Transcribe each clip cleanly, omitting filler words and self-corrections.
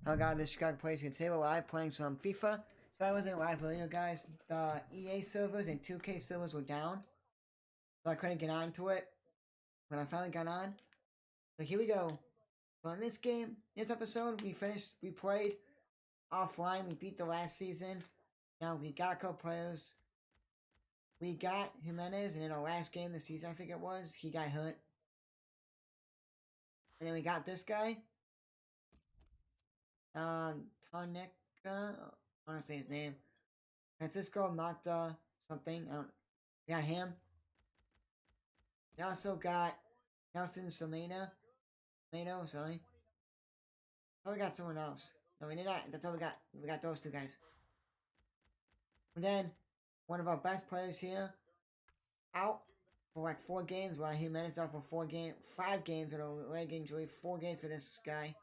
I got this Chicago Players here today. We're live playing some FIFA. So I wasn't live earlier, guys. The EA servers and 2K servers were down, so I couldn't get onto it. When I finally got on, so here we go. So in this game, this episode, we played offline. We beat the last season. Now we got a couple players. We got Jimenez, and in our last game this season, I think it was, he got hurt. And then we got this guy. Tonica. I want to say his name. Francisco Mata something. We got him. We also got Nelson Selena. Tomato, sorry. Oh, we got someone else. No, we did not. That's all we got. We got those two guys. And then, one of our best players here, out for like 4 games, while he managed out for 5 games with a leg injury, 4 games for this guy.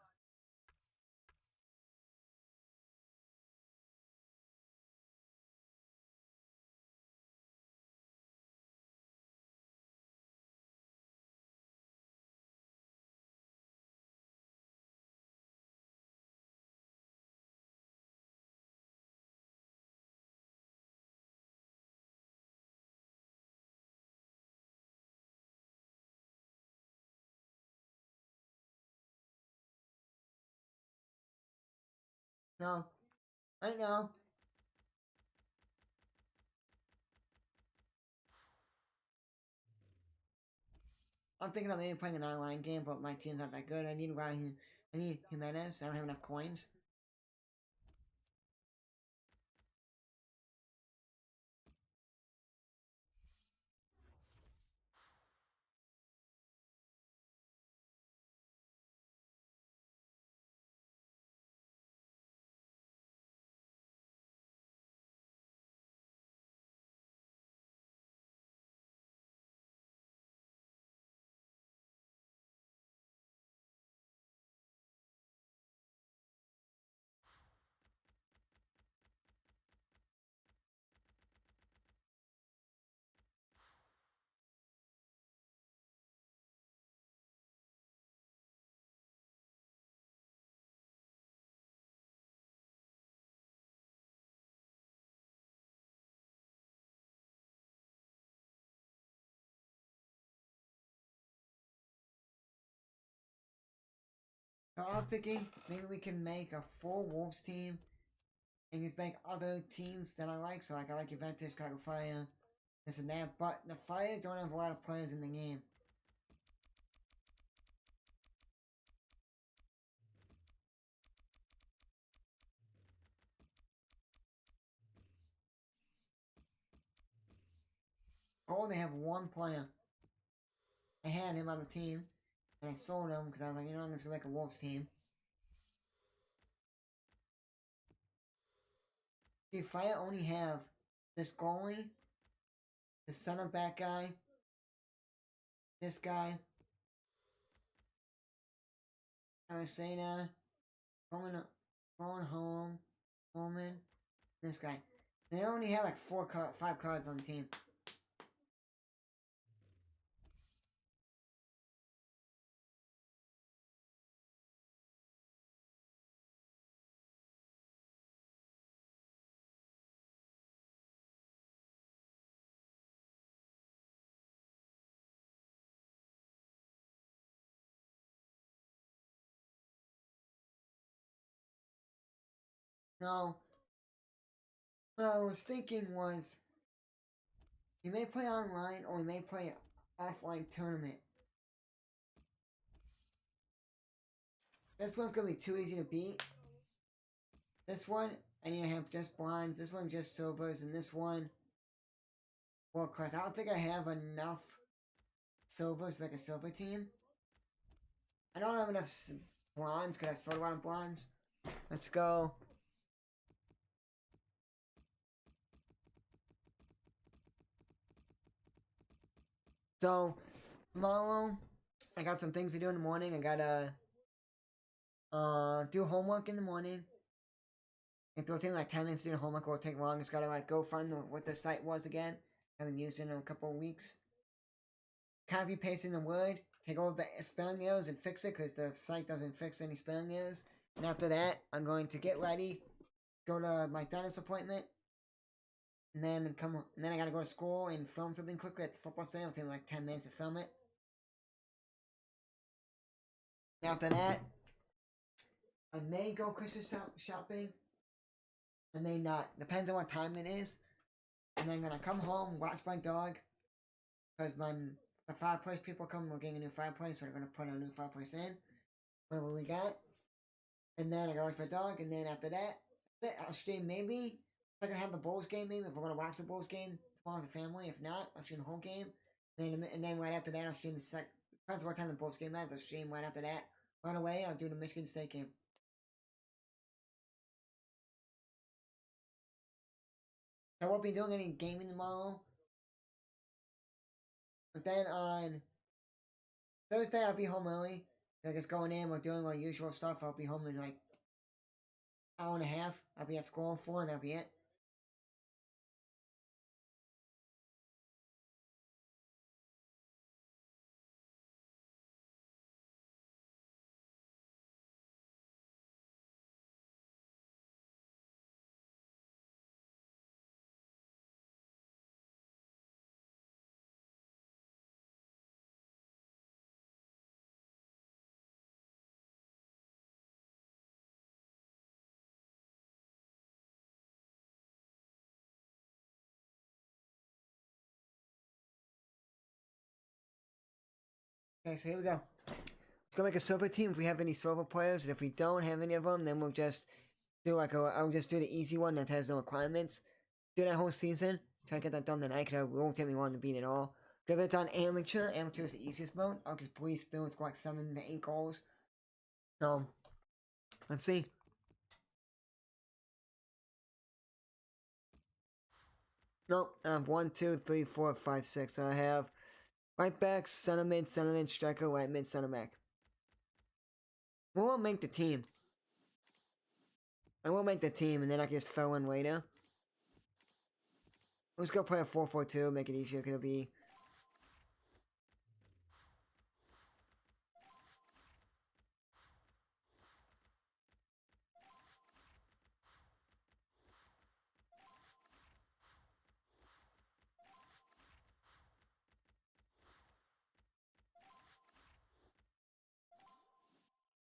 No, right now, I'm thinking of maybe playing an online game, but my team's not that good. I need Jimenez. I don't have enough coins. So I was thinking maybe we can make a full Wolves team and just make other teams that I like. So like I like Juventus, Chicago Fire, this and that. But the Fire don't have a lot of players in the game. Goal, they have 1 player. I had him on the team, and I sold him because I was like, you know, I'm just gonna make a Wolves team. See, Fire only have this goalie, the center back guy, this guy, Aracena, going home, Holman, this guy. They only have like 5 cards on the team. So, what I was thinking was, we may play online or we may play an offline tournament. This one's gonna be too easy to beat. This one, I need to have just bronze. This one just silvers, and this one world class. I don't think I have enough silvers to make a silver team. I don't have enough bronze because I sold a lot of bronze. Let's go. So, tomorrow, I got some things to do in the morning. I gotta do homework in the morning. It'll take like 10 minutes to do the homework, or it'll take long. Just gotta like go find what the site was again. I haven't used it in a couple of weeks. Copy paste in the word, take all the spelling errors and fix it because the site doesn't fix any spelling errors. And after that, I'm going to get ready, go to my dentist appointment, and then and then I gotta go to school and film something quickly. It's football day. It'll take me like 10 minutes to film it. And after that, I may go Christmas shopping. I may not. Depends on what time it is. And then I'm gonna come home, watch my dog, because the fireplace people come. We're getting a new fireplace, so they're gonna put a new fireplace in. Whatever we got. And then I gotta watch my dog. And then after that, I'll stream maybe. If I can have the Bulls game, maybe if we're gonna watch the Bulls game tomorrow as a family. If not, I'll stream the whole game. And then right after that, I'll stream the depends what time the Bulls game is. I'll stream right after that. Right away, I'll do the Michigan State game. I won't be doing any gaming tomorrow. But then on Thursday, I'll be home early. Like just going in, we're doing our usual stuff. I'll be home in like hour and a half. I'll be at school 4, and that'll be it. Okay, so here we go. Let's go make a silver team if we have any silver players, and if we don't have any of them, then we'll just do I'll just do the easy one that has no requirements. Do that whole season. Try to get that done tonight, because it won't take me long to beat it all. But if it's on amateur is the easiest mode. I'll just breeze through and score like 7 to 8 goals. So, let's see. Nope, I have 1, 2, 3, 4, 5, 6. I have right back, center mid, striker, right mid, center back. We won't make the team. I won't make the team, and then I can just fill in later. Let's go play a 4-4-2, make it easier. Gonna be.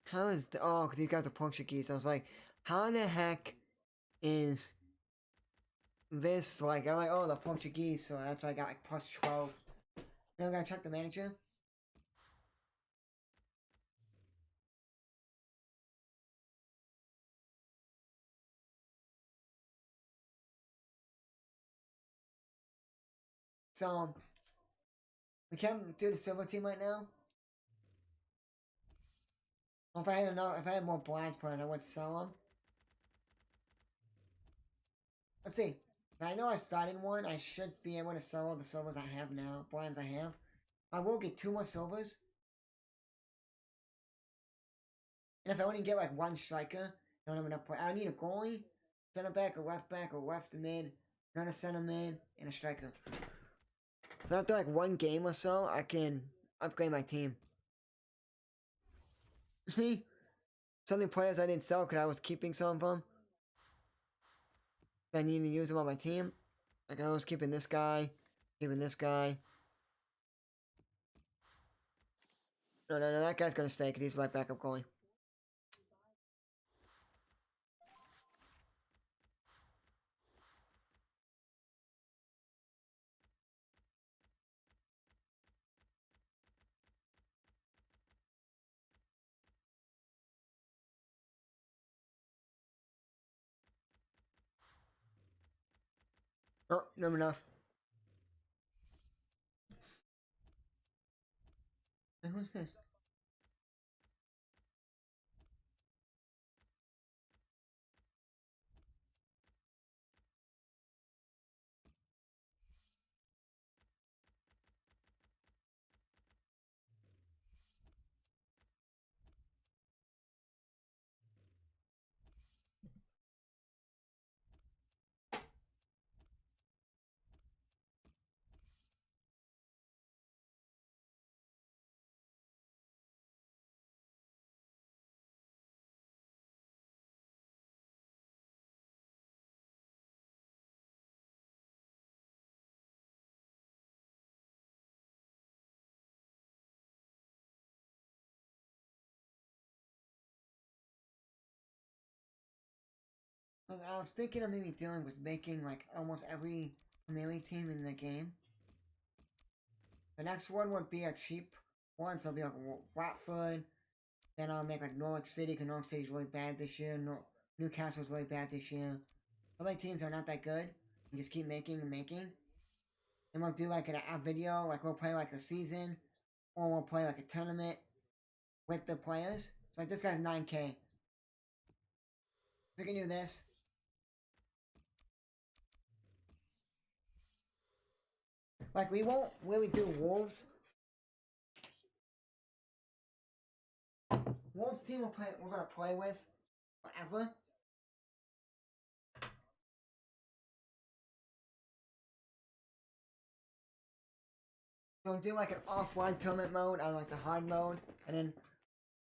How is the. Oh, because these guys are Portuguese. I was like, how the heck is this? Like, I'm like, oh, the Portuguese, so that's why I got like plus 12. Now I'm gonna check the manager. So, we can't do the silver team right now. Well, if I had more blinds players, I would sell them. Let's see. If I know I started one, I should be able to sell all the silvers I have now, blinds I have. I will get 2 more silvers. And if I only get like 1 striker, I don't have enough points. I need a goalie, center back, a left mid, another center mid, and a striker. So after like 1 game or so, I can upgrade my team. See? Some of the players I didn't sell because I was keeping some of them. I need to use them on my team. Like I was keeping this guy, keeping this guy. No, that guy's gonna stay because he's my backup goalie. Oh, not enough. Hey, who's this? What I was thinking of maybe doing was making like almost every Premier League team in the game. The next one would be a cheap one, so it'll be like Watford. Then I'll make like Norwich City, because Norwich City's really bad this year. Newcastle's really bad this year. So many teams are not that good. You just keep making and making. And we'll do like a video, like we'll play like a season, or we'll play like a tournament with the players. So like this guy's 9K. We can do this. Like we won't really do Wolves. Wolves team we're gonna play with forever. So we'll do like an offline tournament mode on like the hard mode, and then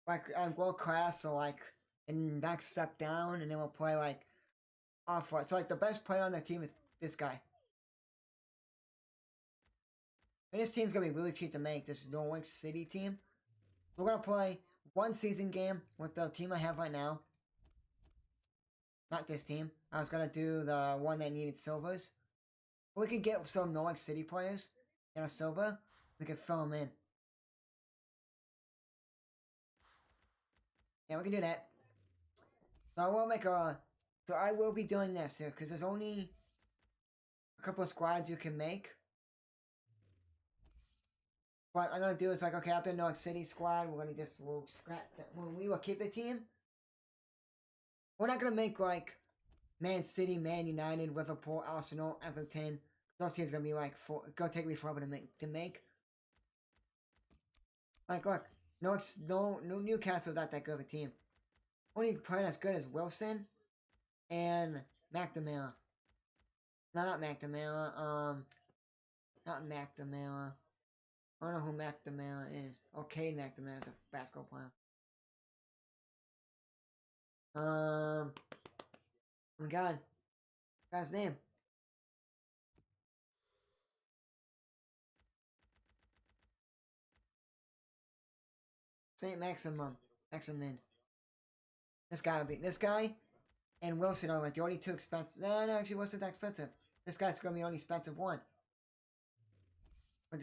like world class, so like and next step down, and then we'll play like offline. So like the best player on the team is this guy. And this team's gonna be really cheap to make. This Norwich City team. We're gonna play one season game with the team I have right now. Not this team. I was gonna do the one that needed silvers. We could get some Norwich City players and a silver. We could fill them in. Yeah, we can do that. So I will make a. So I will be doing this here because there's only a couple of squads you can make. What I'm gonna do is like, okay, after the Norwich City squad, we'll scrap that. We will keep the team. We're not gonna make like Man City, Man United, Liverpool, Arsenal, Everton. Those teams are gonna be like gonna take me forever to make. Like look, no Newcastle's not that good of a team. Only player that's good is Wilson and McNamara. No, not McNamara. Not McNamara. I don't know who McNamara is. Okay, McNamara is a basketball player. Oh my god. Guy's name. Saint Maximin. This guy and Wilson are like the only two expensive. No, actually Wilson's not expensive. This guy's gonna be the only expensive one. But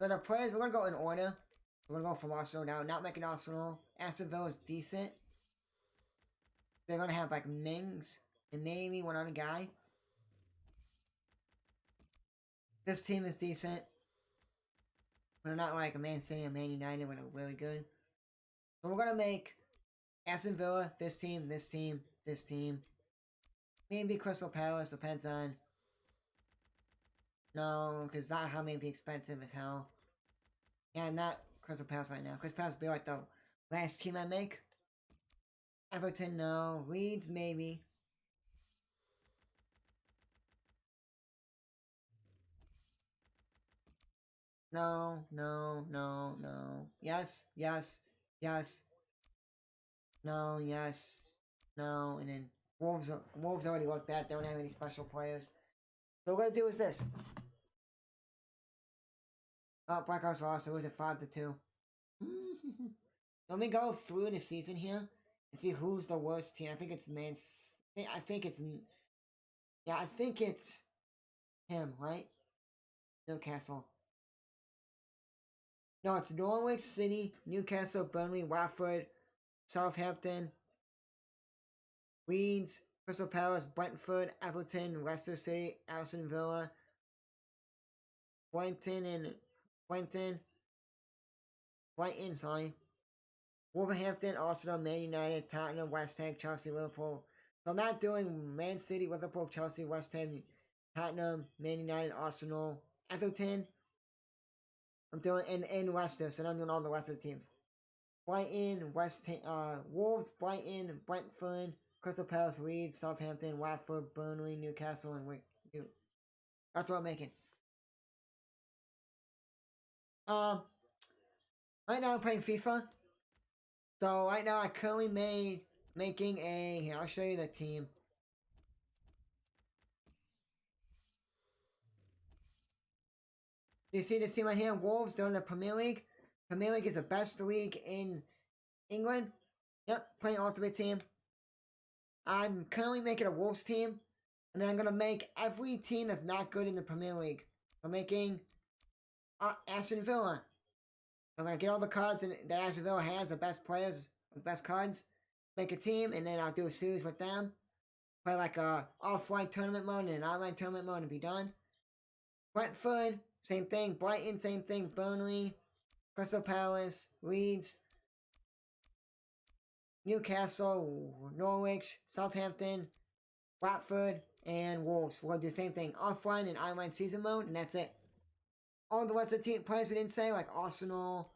the players, we're gonna go in order. We're gonna go from Arsenal now. Not making Arsenal. Aston Villa is decent. They're gonna have like Mings and maybe one other guy. This team is decent. But not like a Man City or Man United when they're really good. So we're gonna make Aston Villa, this team, this team, this team. Maybe Crystal Palace, depends on. No, because that how may be expensive as hell. Yeah, not Crystal Palace right now. Crystal Palace will be like the last team I make. Everton, no. Leeds, maybe. No. Yes. No, yes. No, and then Wolves already looked bad. They don't have any special players. So what we're gonna do is this. Oh, Blackhawks lost. It was at 5-2. Let me go through the season here and see who's the worst team. I think it's I think it's him, right? Newcastle. No, it's Norwich City, Newcastle, Burnley, Watford, Southampton, Leeds, Crystal Palace, Brentford, Everton, Leicester City, Aston Villa, Brighton, sorry. Wolverhampton, Arsenal, Man United, Tottenham, West Ham, Chelsea, Liverpool. So I'm not doing Man City, Liverpool, Chelsea, West Ham, Tottenham, Man United, Arsenal, Everton. I'm doing in Leicester, so I'm doing all the rest of the teams. Brighton, Wolves, Brighton, Brentford, Crystal Palace, Leeds, Southampton, Watford, Burnley, Newcastle, and that's what I'm making. Right now I'm playing FIFA. So right now I currently making a. Here, I'll show you the team. Do you see this team right here? Wolves, they're in the Premier League. Premier League is the best league in England. Yep, playing Ultimate Team. I'm currently making a Wolves team, and then I'm gonna make every team that's not good in the Premier League. I'm making Aston Villa. I'm gonna get all the cards that Aston Villa has, the best players, the best cards. Make a team, and then I'll do a series with them. Play like a offline tournament mode and an online tournament mode and be done. Brentford, same thing. Brighton, same thing. Burnley, Crystal Palace, Leeds, Newcastle, Norwich, Southampton, Watford, and Wolves. We'll do the same thing. Offline and online season mode, and that's it. All the rest of the players we didn't say, like Arsenal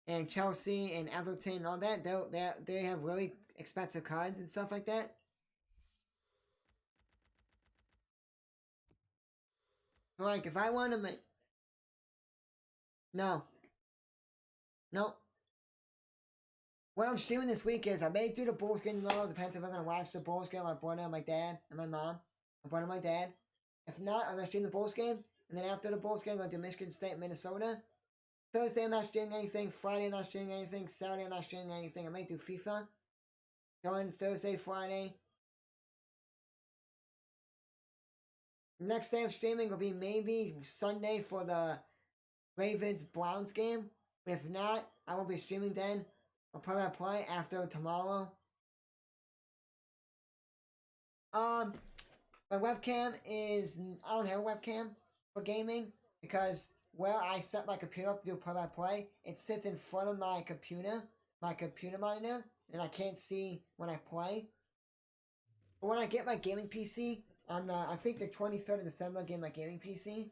and Chelsea and Everton and all that, they have really expensive cards and stuff like that. Like, if I want to make... No. What I'm streaming this week is I may do the Bulls game tomorrow. Depends if I'm going to watch the Bulls game. My brother, my dad, and my mom. My brother, my dad. If not, I'm going to stream the Bulls game. And then after the Bulls game, I'm going to do Michigan State, Minnesota. Thursday, I'm not streaming anything. Friday, I'm not streaming anything. Saturday, I'm not streaming anything. I might do FIFA. Going Thursday, Friday. Next day of streaming will be maybe Sunday for the Ravens-Browns game. But if not, I won't be streaming then. I'll probably play after tomorrow. My webcam is... I don't have a webcam for gaming because where I set my computer up to do play-by-play, it sits in front of my computer monitor, and I can't see when I play. But when I get my gaming PC, on I think the 23rd of December, I get my gaming PC,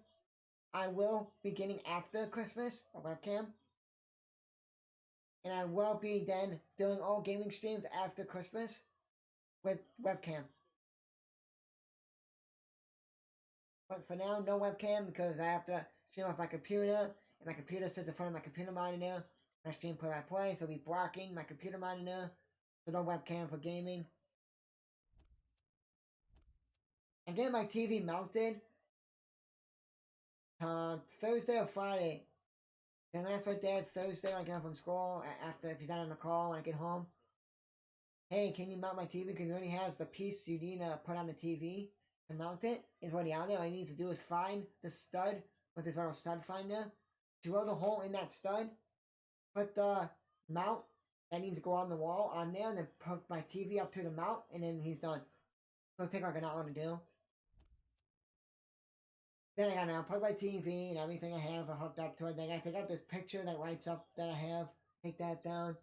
I will be getting after Christmas a webcam. And I will be then doing all gaming streams after Christmas with webcam. But for now, no webcam because I have to stream off my computer, and my computer sits in front of my computer monitor. I stream play-by-play, so I'll be blocking my computer monitor, so no webcam for gaming. I'm getting my TV mounted Thursday or Friday. Then that's my dad Thursday when I get home from school, after if he's not on the call when I get home. Hey, can you mount my TV? Because he already has the piece you need to put on the TV to mount it. Is what he on there. All he needs to do is find the stud with his little stud finder. Drill the hole in that stud. Put the mount that needs to go on the wall on there, and then hook my TV up to the mount, and then he's done. So it'll take like an hour to do. Then I gotta plug my TV and everything I have hooked up to it. Then I gotta take out this picture that lights up that I have. Take that down.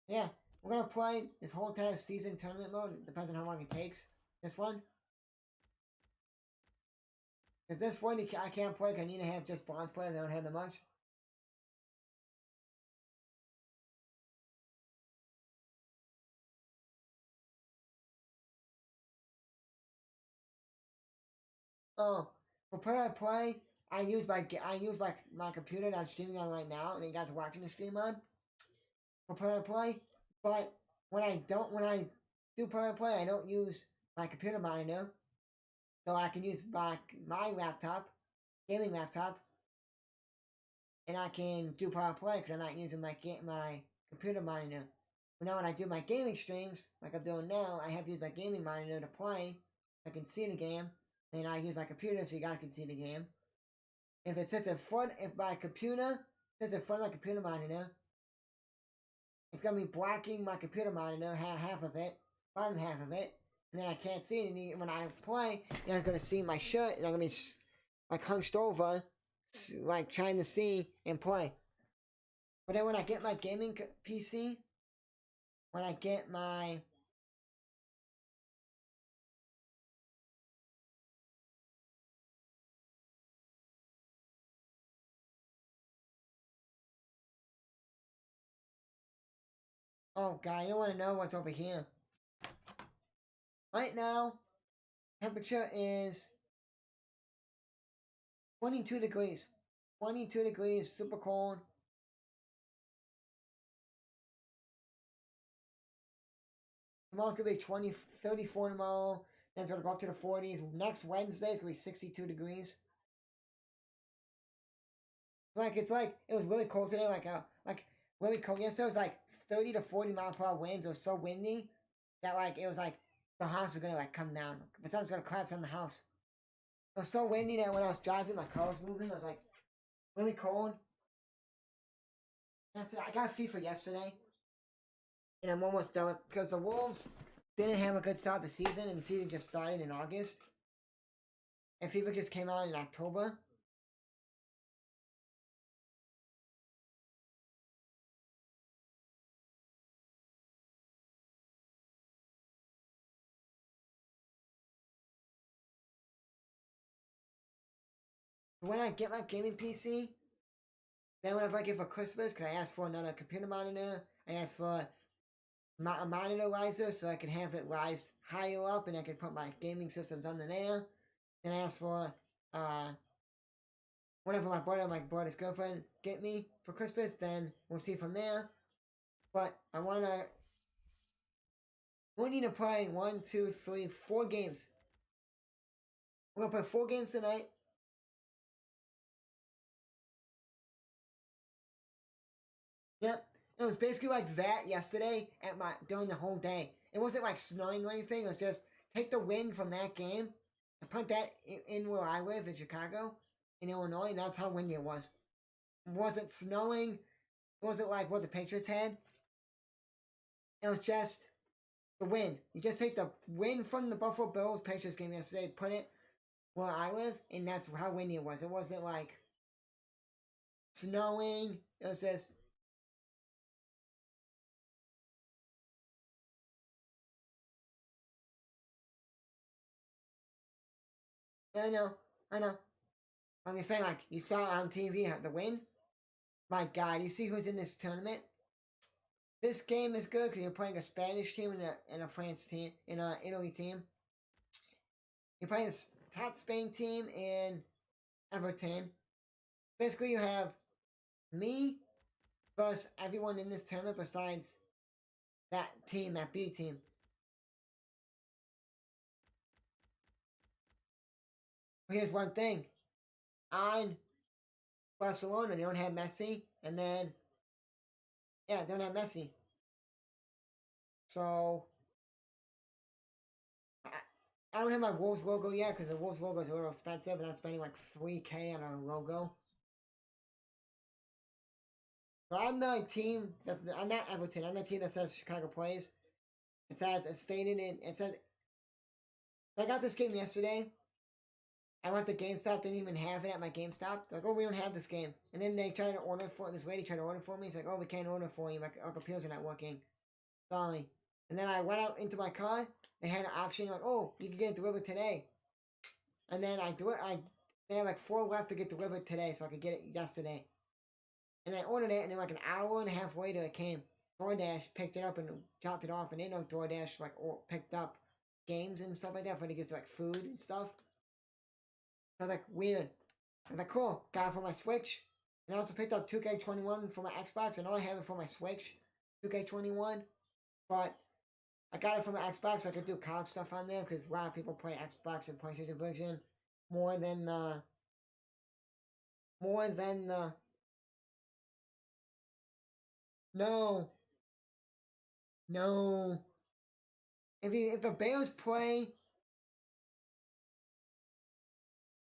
Yeah, we're gonna play this whole entire season tournament mode. It depends on how long it takes. This one. Because this one I can't play because I need to have just bronze players. I don't have that much. Oh, for play-by-play, I use my computer that I'm streaming on right now, and you guys are watching the stream on. For play-by-play, but when I do play-by-play, I don't use my computer monitor, so I can use my laptop, gaming laptop, and I can do play-by-play because I'm not using my computer monitor. But now when I do my gaming streams, like I'm doing now, I have to use my gaming monitor to play. I can see the game. And I use my computer so you guys can see the game. If my computer sits in front of my computer monitor, it's going to be blocking my computer monitor, half of it, bottom half of it, and then I can't see it. And when I play, you guys are going to see my shirt, and I'm going to be like hunched over, like trying to see and play. But then when I get my gaming PC, when I get my... Oh god, I don't want to know what's over here. Right now, temperature is 22 degrees. 22 degrees, super cold. Tomorrow's going to be 34 tomorrow. Then it's going to go up to the 40s. Next Wednesday, it's going to be 62 degrees. It's like, it was really cold today. Like really cold. Yesterday it was like 30 to 40 mile per hour winds. It was so windy that like it was like the house was gonna like come down. The sun was gonna collapse on the house. It was so windy that when I was driving, my car was moving. I was like really cold. That's it. I got FIFA yesterday, and I'm almost done with because the Wolves didn't have a good start to the season, and the season just started in August, and FIFA just came out in October. When I get my gaming PC, then whenever I get for Christmas, can I ask for another computer monitor? I ask for a monitor riser so I can have it rise higher up and I can put my gaming systems under there. Then I ask for whatever my brother's girlfriend get me for Christmas, then we'll see from there. But we need to play 1, 2, 3, 4 games. We're gonna play 4 games tonight. Yep. It was basically like that yesterday during the whole day. It wasn't like snowing or anything. It was just take the wind from that game and put that in where I live in Chicago, in Illinois. And that's how windy it was. It wasn't snowing. It wasn't like what the Patriots had. It was just the wind. You just take the wind from the Buffalo Bills Patriots game yesterday, put it where I live, and that's how windy it was. It wasn't like snowing. It was just I know, I know. I'm just saying, like, you saw on TV the win. My God, you see who's in this tournament? This game is good because you're playing a Spanish team and a France team, and an Italy team. You're playing a top Spain team and Everton. Basically, you have me versus everyone in this tournament besides that team, that B team. Here's one thing. On Barcelona, they don't have Messi, and then, yeah, they don't have Messi. So, I don't have my Wolves logo yet because the Wolves logo is a little expensive, and I'm spending like $3K on a logo. So I'm the team I'm not Everton. I'm the team that says Chicago plays. It says it's stated in it says. I got this game yesterday. I went to GameStop. Didn't even have it at my GameStop. They're like, oh, we don't have this game. And then they tried to order for this lady tried to order for me. She's like, oh, we can't order for you. Our computers are not working. Sorry. And then I went out into my car. They had an option like, oh, you can get it delivered today. And then they had like 4 left to get delivered today, so I could get it yesterday. And I ordered it, and then like an hour and a half later, it came. DoorDash picked it up and dropped it off, and they know DoorDash like picked up games and stuff like that for to get like food and stuff. So I was like, weird. I was like, cool. Got it for my Switch. And I also picked up 2K21 for my Xbox, and all I have it for my Switch, 2K21. But I got it for my Xbox, so I could do college stuff on there, because a lot of people play Xbox and PlayStation version more than no. No. If the Bears play,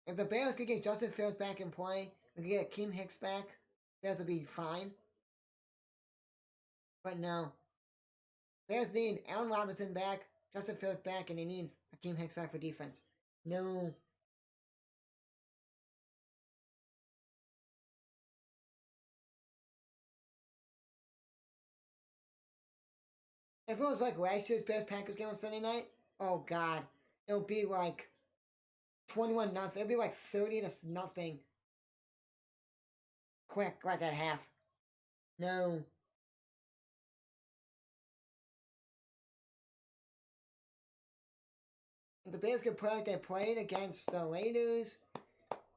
if the Bears could get Justin Fields back and play, they could get Keem Hicks back, Bears would be fine. But no. Bears need Allen Robinson back, Justin Fields back, and they need Keem Hicks back for defense. No. If it was like last year's Bears Packers game on Sunday night, oh God, it'll be like 21-0. It'll be like 30-0. Quick, like at half. No. If the Bears could play like they played against the Raiders,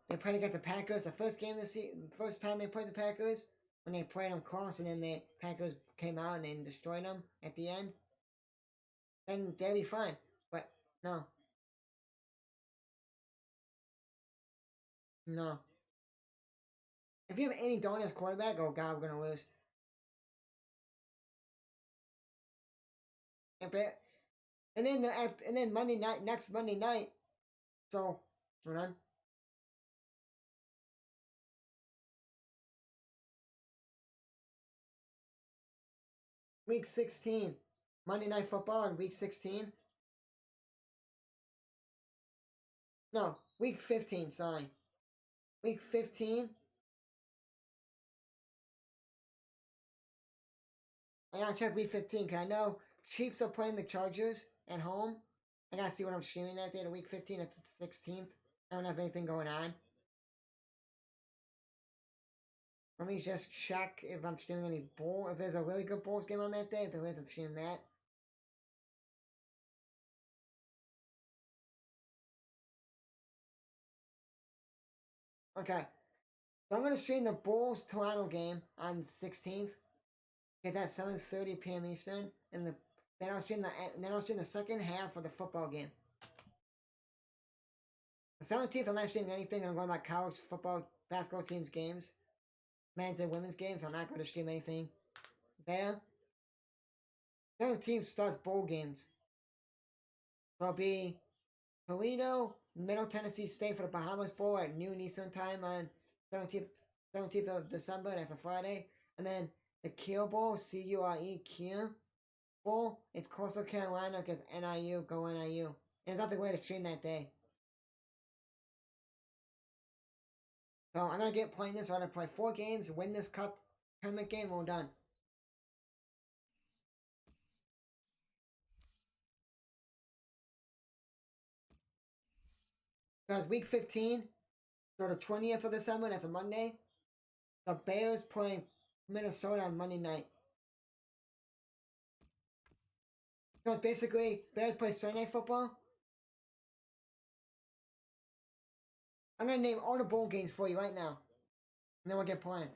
they played against the Packers the first game this season, first time they played the Packers, when they played them close and then the Packers came out and then destroyed them at the end, then they'll be fine. But no. No. If you have any Donuts quarterback, oh God, we're gonna lose. And then and then Monday night, next Monday night. So hold on. Week 16. Monday Night Football in Week 16. No, Week 15, sorry. Week 15. I gotta check Week 15 because I know Chiefs are playing the Chargers at home. I gotta see what I'm streaming that day. The Week 15, it's the 16th. I don't have anything going on. Let me just check if I'm streaming any bowl. If there's a really good Bulls game on that day, if there is, I'm streaming that. Okay. So I'm gonna stream the Bulls Toronto game on the 16th. It's at 7:30 p.m. Eastern, and then I'll stream the second half of the football game. The 17th, I'm not streaming anything. I'm going to my college football basketball team's games, men's and women's games. So I'm not going to stream anything there. 17th starts bowl games. So it'll be Toledo, Middle Tennessee State for the Bahamas Bowl at noon Eastern time on 17th of December. That's a Friday, and then the Cure Bowl, Cure Cure Bowl. It's Coastal Carolina against NIU. Go NIU. And there's nothing way to stream that day. So I'm gonna get playing this. I'm gonna play 4 games, win this cup tournament game. We're done. So it's week 15. So the 20th of December. That's a Monday. The Bears playing Minnesota on Monday night. So it's basically Bears play Sunday Night Football. I'm gonna name all the bowl games for you right now, and then we'll get playing.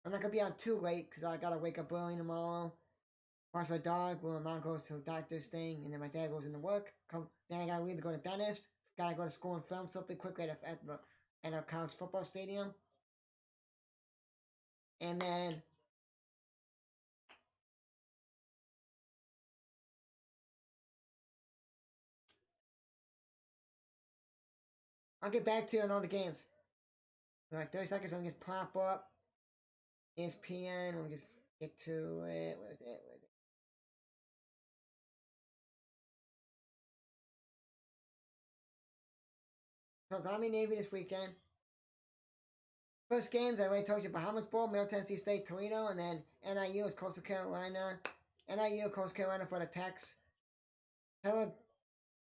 I'm not gonna be on too late because I gotta wake up early tomorrow. Watch my dog when my mom goes to a doctor's thing, and then my dad goes into work. Then I gotta either go to dentist, gotta go to school and film something quick at a college football stadium, and then I'll get back to you on all the games. Alright, 30 seconds. Let me just pop up ESPN. Let me just get to it. Where is it? So it's Army Navy this weekend. First games, I already told you, Bahamas Bowl, Middle Tennessee State, Toledo, and then NIU is Coastal Carolina. NIU, Coastal Carolina for the Tex.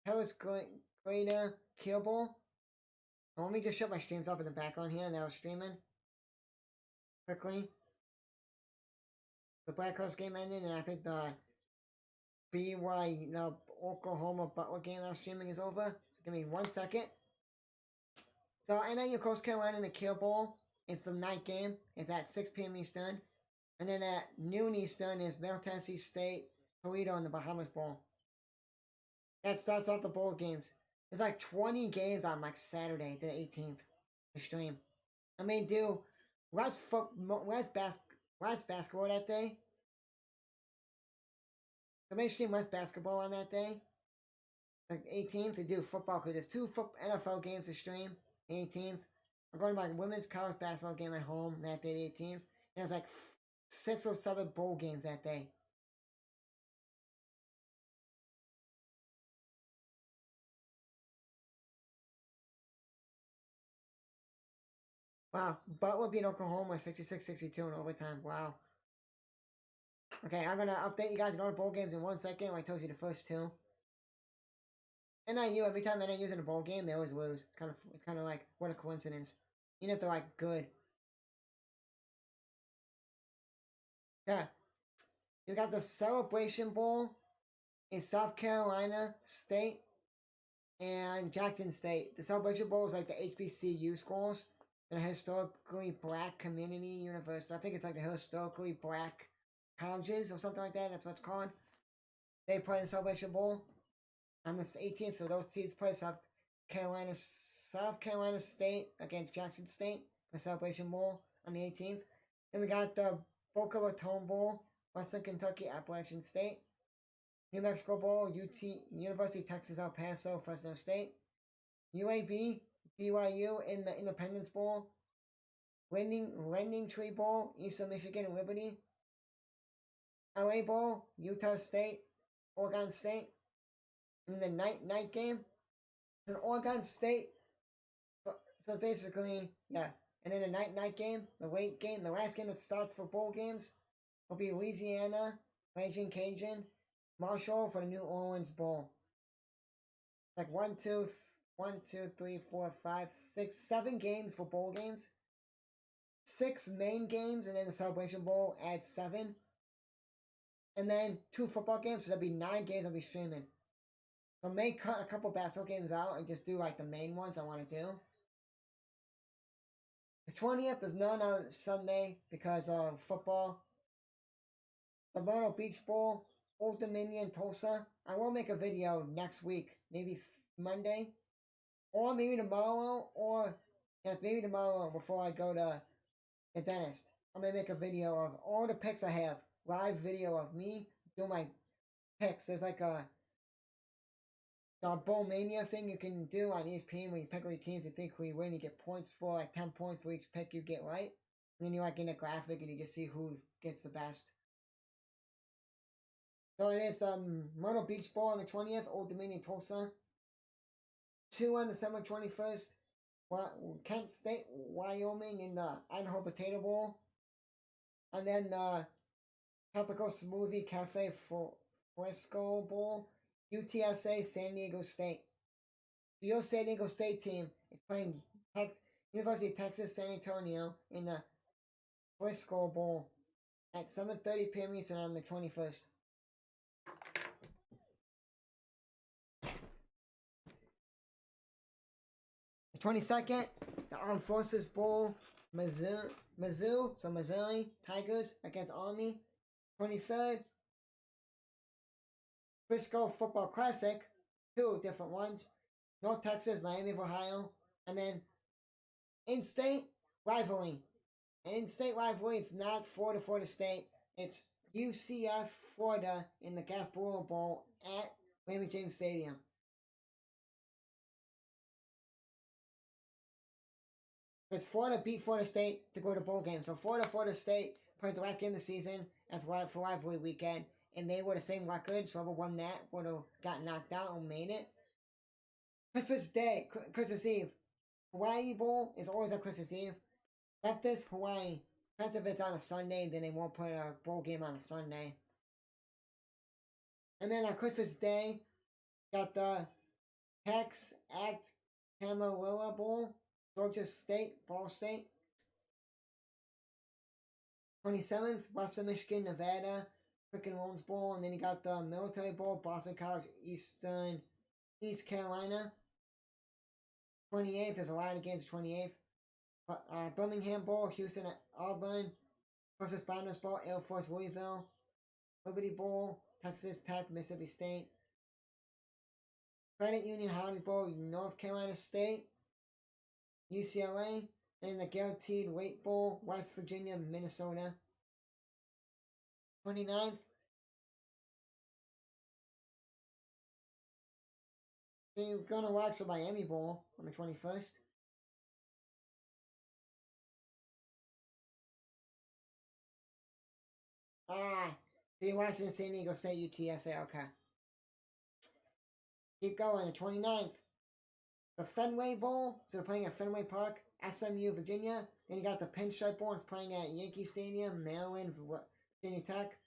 Harris Greater Kill Bowl. Let me just shut my streams off in the background here that I was streaming. Quickly. The Blackhawks game ended, and I think the Oklahoma Butler game I was streaming is over. So give me 1 second. So NIU Coastal Carolina in the Kill Bowl. It's the night game. It's at 6 p.m. Eastern. And then at noon Eastern is Middle Tennessee State, Toledo, and the Bahamas Bowl. That starts off the bowl games. There's like 20 games on like Saturday, the 18th, to stream. I may do less basketball that day. I may stream less basketball on that day. Like 18th to do football because there's 2 NFL games to stream. 18th. I'm going to my women's college basketball game at home that day, the 18th. And there's like 6 or 7 bowl games that day. Wow, Butler beat Oklahoma 66-62 in overtime. Wow. Okay, I'm gonna update you guys on all the bowl games in 1 second. I told you the first 2. NIU, every time NIU's in a bowl game, they always lose. It's kind of like what a coincidence. Even if they're like good. Yeah, you got the Celebration Bowl in South Carolina State and Jackson State. The Celebration Bowl is like the HBCU schools. The historically black community university. I think it's like the historically black colleges or something like that. That's what it's called. They play in the Celebration Bowl on the 18th. So those teams play South Carolina State against Jackson State for the Celebration Bowl on the 18th. Then we got the Boca Raton Bowl, Western Kentucky Appalachian State. New Mexico Bowl, University of Texas El Paso, Fresno State. UAB, BYU in the Independence Bowl. Lending Tree Bowl, Eastern Michigan and Liberty. LA Bowl, Utah State, Oregon State. In the night game, in Oregon State. So basically, yeah. And then the night game, the late game, the last game that starts for bowl games will be Louisiana, Raging Cajun, Marshall for the New Orleans Bowl. Like 7 games for bowl games. 6 main games, and then the Celebration Bowl adds 7. And then 2 football games, so there'll be 9 games I'll be streaming. So I may cut a couple basketball games out and just do like the main ones I want to do. The 20th is none on Sunday because of football. The Myrtle Beach Bowl, Old Dominion, Tulsa. I will make a video next week, maybe Monday, or maybe tomorrow, or yeah, maybe tomorrow before I go to the dentist. I'm gonna make a video of all the picks I have, live video of me doing my picks. There's like a Bowl Mania thing you can do on ESPN when you pick all your teams and think who you win. You get points for like 10 points for each pick you get right. And then you like in a graphic and you can see who gets the best. So it is Myrtle Beach Bowl on the 20th, Old Dominion Tulsa. 2 on December 21st, Kent State, Wyoming in the Idaho Potato Bowl. And then Tropical Smoothie Cafe Fresco Bowl. UTSA, San Diego State. So your San Diego State team is playing University of Texas, San Antonio in the Fresco Bowl at 7:30 p.m. Eastern on the 21st. The 22nd, the Armed Forces Bowl, Mizzou, so Missouri Tigers against Army. 23rd, Frisco Football Classic, 2 different ones. North Texas, Miami of Ohio. And then in-state rivalry. And in-state rivalry, it's not Florida State. It's UCF Florida in the Gasparilla Bowl at Raymond James Stadium. Because Florida beat Florida State to go to bowl game. So Florida State played the last game of the season as for rivalry weekend. And they were the same record, so whoever won that would have got knocked out and made it. Christmas Day, Christmas Eve. Hawaii Bowl is always on Christmas Eve. Leftist, Hawaii. Depends if it's on a Sunday, then they won't put a bowl game on a Sunday. And then on Christmas Day, got the Tex Act Camarilla Bowl, Georgia State, Ball State. 27th, Western Michigan, Nevada, Quicken Loans Bowl, and then you got the Military Bowl, Boston College, East Carolina. 28th, there's a lot of games. 28th, Birmingham Bowl, Houston at Auburn, First Responders Bowl, Air Force Louisville, Liberty Bowl, Texas Tech, Mississippi State, Credit Union Holiday Bowl, North Carolina State, UCLA, and the Guaranteed Rate Bowl, West Virginia, Minnesota. 29th, so you're going to watch the Miami Bowl on the 21st. So you're watching San Diego State UTSA, okay. Keep going, the 29th. The Fenway Bowl, so they're playing at Fenway Park, SMU, Virginia. Then you got the Pinstripe Bowl, it's playing at Yankee Stadium, Maryland, Virginia Tech.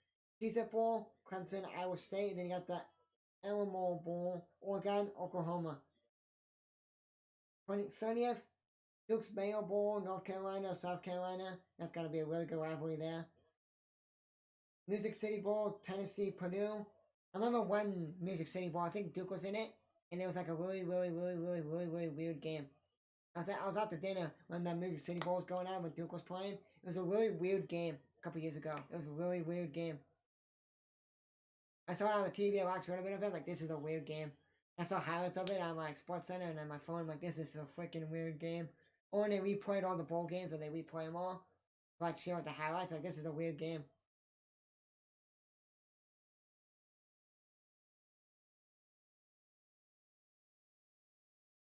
Cheez-It Bowl, Clemson, Iowa State. And then you got the Alamo Bowl, Oregon, Oklahoma. 30th, Duke's Mayo Bowl, North Carolina, South Carolina. That's going to be a really good rivalry there. Music City Bowl, Tennessee, Purdue. I remember one Music City Bowl, I think Duke was in it. And it was like a really weird game. I was out to dinner when that Music City Bowl was going on when Duke was playing. It was a really weird game a couple years ago. It was a really weird game. I saw it on the TV, I watched a little bit of it, like, this is a weird game. I saw highlights of it on, like, SportsCenter and on my phone, like, this is a freaking weird game. Or when they replayed all the bowl games, or they replay them all, like, share the highlights, like, this is a weird game.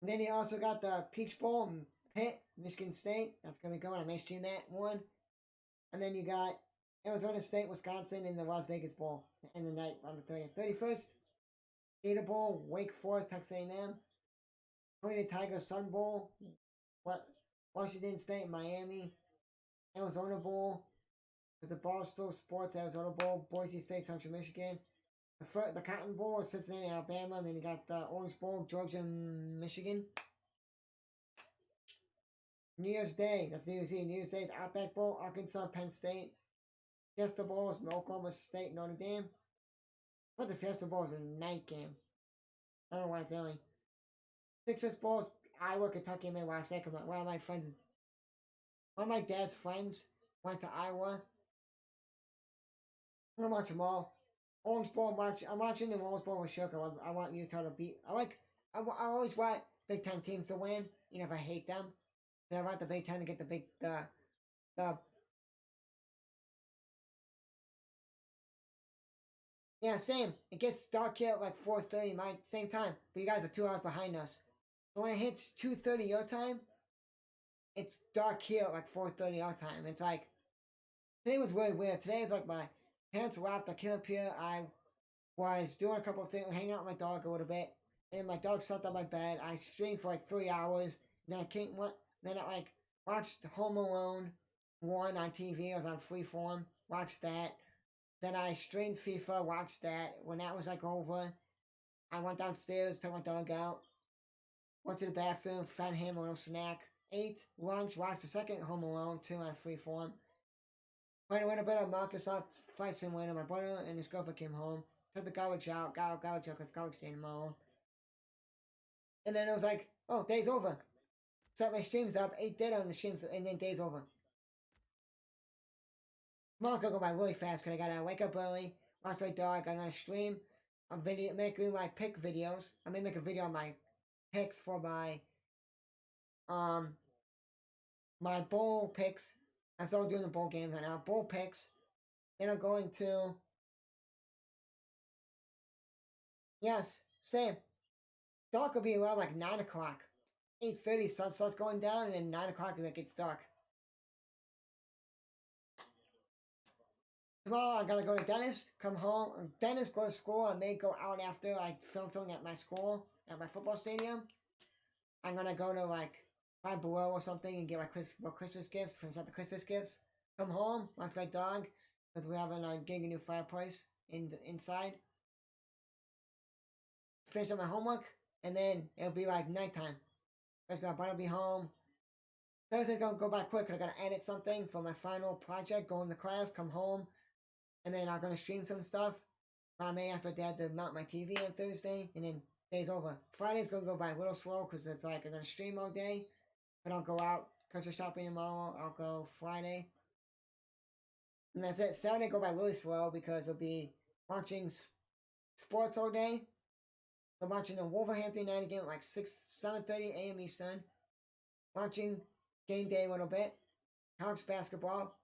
And then you also got the Peach Bowl in Pitt, Michigan State. That's going to be going. I may stream that one. And then you got Arizona State, Wisconsin, in the Las Vegas Bowl in the night on the 30th. 31st, Gator Bowl, Wake Forest, Texas A&M. Tony Tiger Sun Bowl, Washington State, Miami. Arizona Bowl. There's the Barstool Sports Arizona Bowl, Boise State, Central Michigan. The Cotton Bowl is Cincinnati, Alabama. And then you got the Orange Bowl, Georgia, Michigan. New Year's Day, that's New Year's Eve. New Year's Day, the Outback Bowl, Arkansas, Penn State. Fiesta Bowl is Oklahoma State, Notre Dame. But the Fiesta Bowl is a night game. I don't know why it's early. Citrus Bowl is Iowa, Kentucky, and Midwest. One of my friends, one of my dad's friends went to Iowa. I'm gonna watch them all. Orange Bowl, I'm watching the Orange Bowl with Shook. I want Utah to beat. I always want Big Ten teams to win, even if I hate them. So I want the Big Ten to get the yeah, same. It gets dark here at like 4:30 my same time, but you guys are 2 hours behind us. So when it hits 2:30 your time, it's dark here at like 4:30 our time. It's like today was really weird. Today is like my parents left. I came up here. I was doing a couple of things, hanging out with my dog a little bit, and my dog slept on my bed. I streamed for like 3 hours. Then I came. Then I like watched Home Alone 1 on TV. I was on Freeform. Watched that. Then I streamed FIFA. Watched that. When that was like over, I went downstairs, took my dog out, went to the bathroom, fed him a little snack, ate lunch, watched the second Home Alone 2 on Freeform. Went a bit of Microsoft Flight Simulator. My brother and his girlfriend came home. Took the garbage out. Garbage out because garbage day tomorrow. And then it was like, oh, day's over. Set my streams up, ate dinner on the streams, and then day's over. Tomorrow's gonna go by really fast because I gotta wake up early, watch my dog. I'm gonna stream a video, making my pick videos. I'm gonna make a video on my picks for my bowl picks. I'm still doing the bowl games right now. Bowl picks. Then I'm going to. Yes, same. Dark will be around like 9 o'clock. 8:30 sun starts going down, and then 9 o'clock it gets dark. Tomorrow I gotta go to dentist, come home, dentist, go to school. I may go out after I film something at my school, at my football stadium. I'm gonna go to like Five Below or something and get my Christmas gifts, finish out the Christmas gifts. Come home, watch my dog, because we're having getting a new fireplace inside. Finish up my homework, and then it'll be like nighttime. Because my brother will be home. Thursday's gonna go by quick, because I gotta edit something for my final project, go into class, come home, and then I'm gonna stream some stuff. I may ask my dad to mount my TV on Thursday, and then day's over. Friday's gonna go by a little slow, because it's like I'm gonna stream all day, but I'll go out Christmas shopping tomorrow. I'll go Friday. And that's it. Saturday go by really slow, because I'll be watching sports all day. So I'm watching the Wolverhampton United game at like 7:30 a.m. Eastern. Watching game day a little bit. College basketball.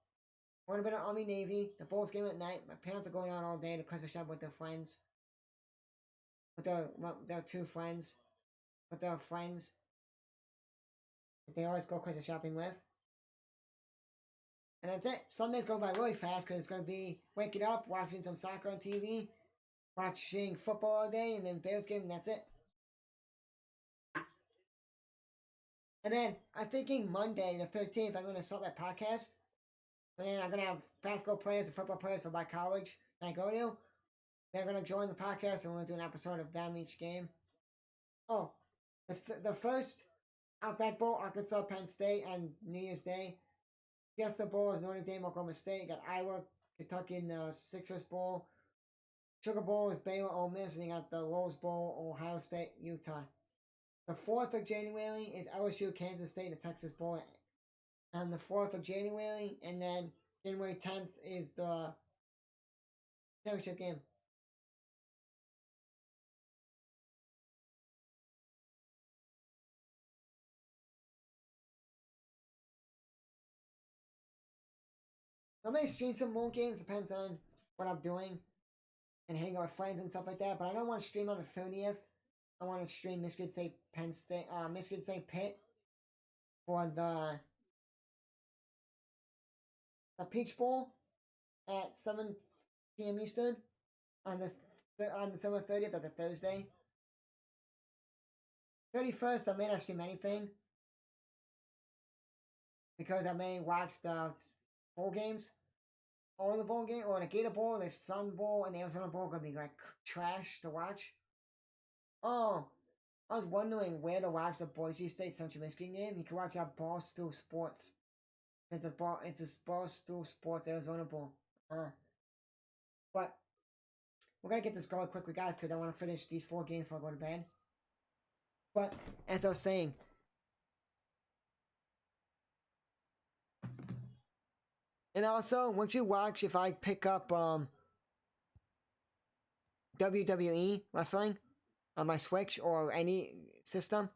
A little bit of Army Navy. The Bulls game at night. My parents are going out all day to Christmas shop with their friends. With their 2 friends. With their friends. They always go Christmas shopping with. And that's it. Sundays go by really fast because it's going to be waking up, watching some soccer on TV, watching football all day, and then Bears game, and that's it. And then I'm thinking Monday, the 13th, I'm going to start my podcast. And then I'm going to have basketball players and football players from my college that I go to. They're going to join the podcast, and we're going to do an episode of them each game. Oh, the first Outback Bowl, Arkansas, Penn State on New Year's Day. Fiesta Bowl is Notre Dame, Oklahoma State. You got Iowa, Kentucky in the Citrus Bowl. Sugar Bowl is Baylor, Ole Miss. And you got the Rose Bowl, Ohio State, Utah. The 4th of January is LSU, Kansas State, the Texas Bowl on the 4th of January. And then January 10th is the championship game. I may stream some more games, depends on what I'm doing, and hang out with friends and stuff like that. But I don't want to stream on the 30th I want to stream Michigan State Penn State, Michigan State Pitt for the Peach Bowl at 7 p.m. Eastern on December 30th. That's a Thursday. 31st, I may not stream anything because I may watch the bowl games. All the bowl game, or the Gator Bowl, the Sun Bowl, and the Arizona Bowl are gonna be like trash to watch. Oh, I was wondering where to watch the Boise State Central Michigan game. You can watch that Barstool Sports. It's a Barstool Sports Arizona Bowl. But we're gonna get this going quickly, guys, because I want to finish these 4 games before I go to bed. But as I was saying, and also, once you watch, if I pick up WWE wrestling on my Switch or any system,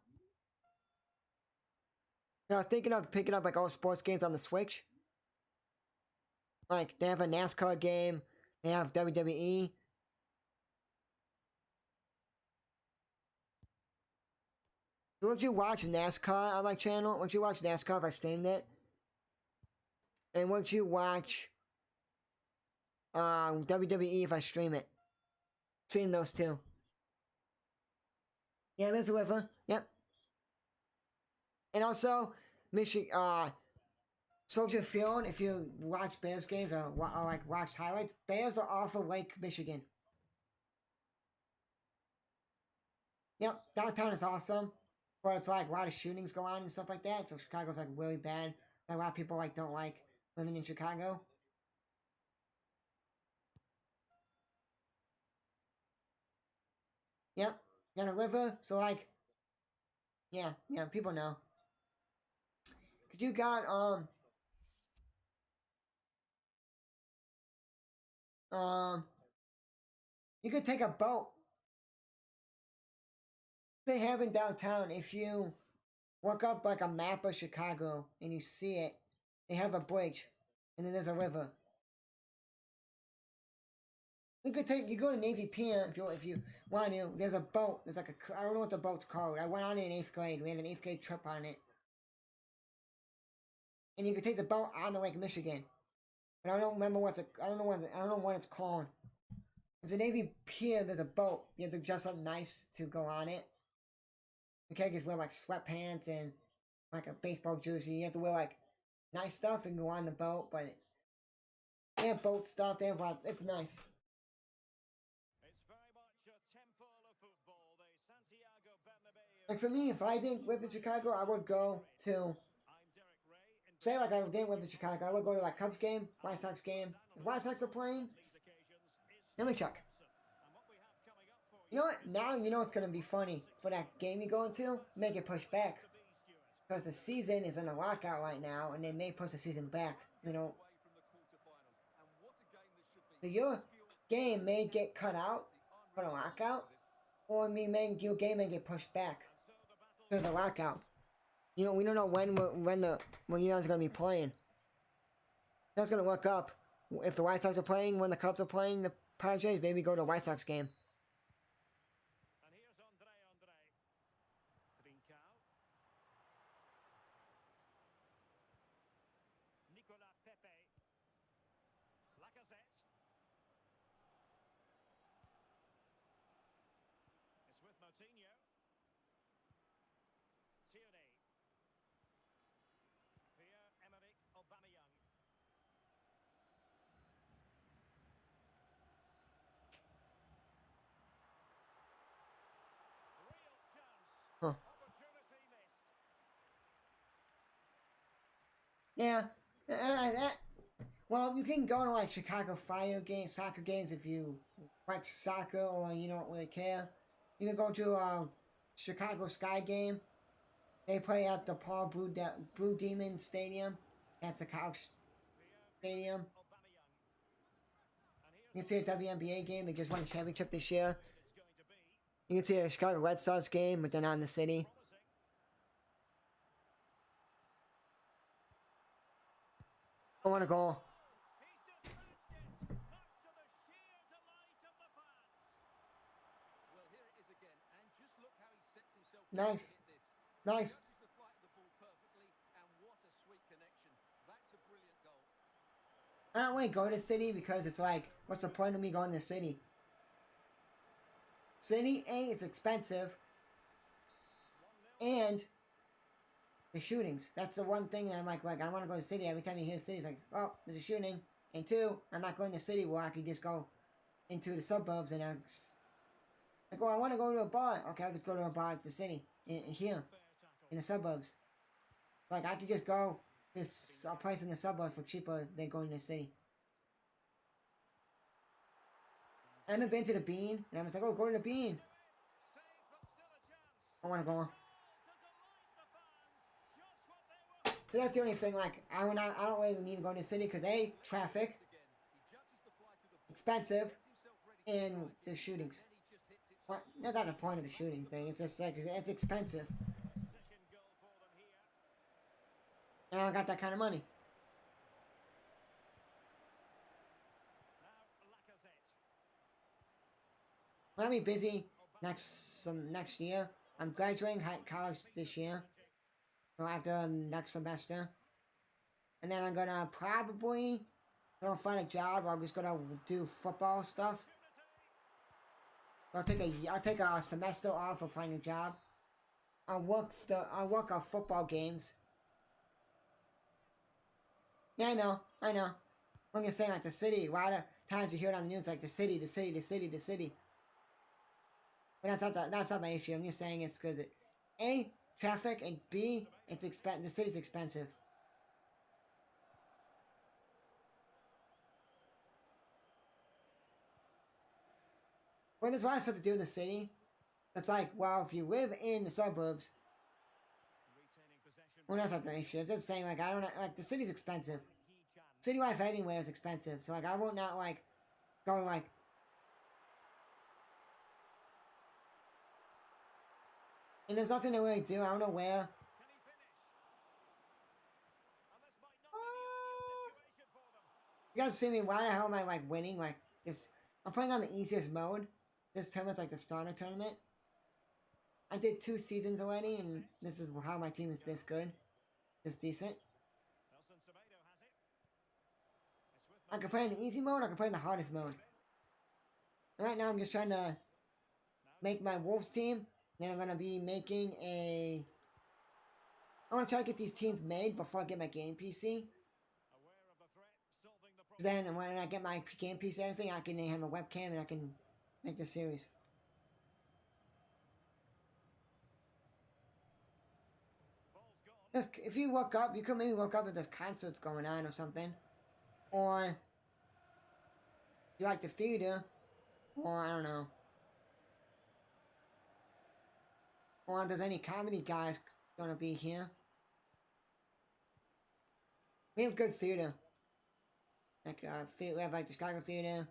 so I was thinking of picking up like all sports games on the Switch. Like they have a NASCAR game, they have WWE. So once you watch NASCAR on my channel, once you watch NASCAR if I streamed it, and once you watch WWE if I stream it. Stream those 2. Yeah, there's a river. Yep. And also, Soldier Field, if you watch Bears games or like watch highlights, Bears are off of Lake Michigan. Yep, downtown is awesome, but it's like a lot of shootings go on and stuff like that, so Chicago's like really bad. Like, a lot of people like don't like living in Chicago. Yep, got a river, so like, yeah, people know. Cause you got you could take a boat. They have in downtown, if you look up like a map of Chicago and you see it, they have a bridge, and then there's a river. You go to Navy Pier if you want to. There's a boat. There's like I don't know what the boat's called. I went on it in 8th grade. We had an 8th grade trip on it, and you could take the boat on the Lake Michigan. But I don't remember I don't know what it's called. There's a Navy Pier. There's a boat. You have to dress up nice to go on it. You can't just wear like sweatpants and like a baseball jersey. You have to wear like nice stuff and go on the boat. But they have boat stuff. It's nice. Like for me, if I didn't live in Chicago, I would go to, say like I didn't live in Chicago, I would go to like Cubs game, White Sox game. If White Sox are playing, let me check. You know what? Now you know it's going to be funny for that game you're going to, make it push back. Because the season is in a lockout right now, and they may push the season back, you know. So your game may get cut out for the lockout, or your game may get pushed back to the lockout. You know, we don't know when you guys are going to be playing. That's going to look up if the White Sox are playing, when the Cubs are playing the Padres, maybe go to a White Sox game. Huh. Yeah. Well, you can go to like Chicago Fire games, soccer games if you like soccer or you don't really care. You can go to a Chicago Sky game. They play at the Paul Blue Demon Stadium at the Couch Stadium. You can see a WNBA game. They just won a championship this year. You can see a Chicago Red Sox game, but they're not in the city. I want to go. Nice. Nice. I don't really go to the city because it's like, what's the point of me going to the city? City, A, it's expensive. And the shootings. That's the one thing that I'm like I want to go to the city. Every time you hear the city, it's like, oh, there's a shooting. And two, I'm not going to the city where I can just go into the suburbs and like, oh, I want to go to a bar. Okay, I'll just go to a bar at the city. In here. In the suburbs. Like, I could just go this a price in the suburbs for cheaper than going to the city. I haven't been to the Bean, and I was like, oh, go to the Bean. I want to go. So that's the only thing, like, I don't really need to go to the city, because A, traffic, expensive, and the shootings. Well, that's not the point of the shooting thing, it's just like, it's expensive. And I don't got that kind of money. I'm gonna be busy next year. I'm graduating college this year. So after next semester. And then I'm gonna probably, if I don't find a job, I'm just gonna do football stuff. I'll take a semester off and find a job. I'll work on football games. Yeah, I know. I'm just saying, like, the city. A lot of times you hear it on the news, like, the city. But that's not my issue. I'm just saying it's because A, traffic, and B, the city's expensive. Well, there's a lot of stuff to do in the city. It's like, well, if you live in the suburbs, well, that's not the issue. It's just saying, like, I don't know, like, the city's expensive. City life anywhere is expensive, so, like, I won't not, like, go, like, and there's nothing to really do. I don't know where. You guys see me? Why the hell am I, like, winning? Like, this, I'm playing on the easiest mode. This tournament's like the starter tournament. I did 2 seasons already, and this is how my team is this good. This decent. I can play in the easy mode, I can play in the hardest mode. And right now I'm just trying to make my Wolves team. Then I'm going to be making a... I want to try to get these teams made before I get my game PC. Then when I get my game PC and everything, I can have a webcam and I can make the series. Just, if you look up, you could maybe look up if there's concerts going on or something. Or if you like the theater, or I don't know. Or if there's any comedy guys gonna be here. We have good theater. Like we have like the Chicago Theater.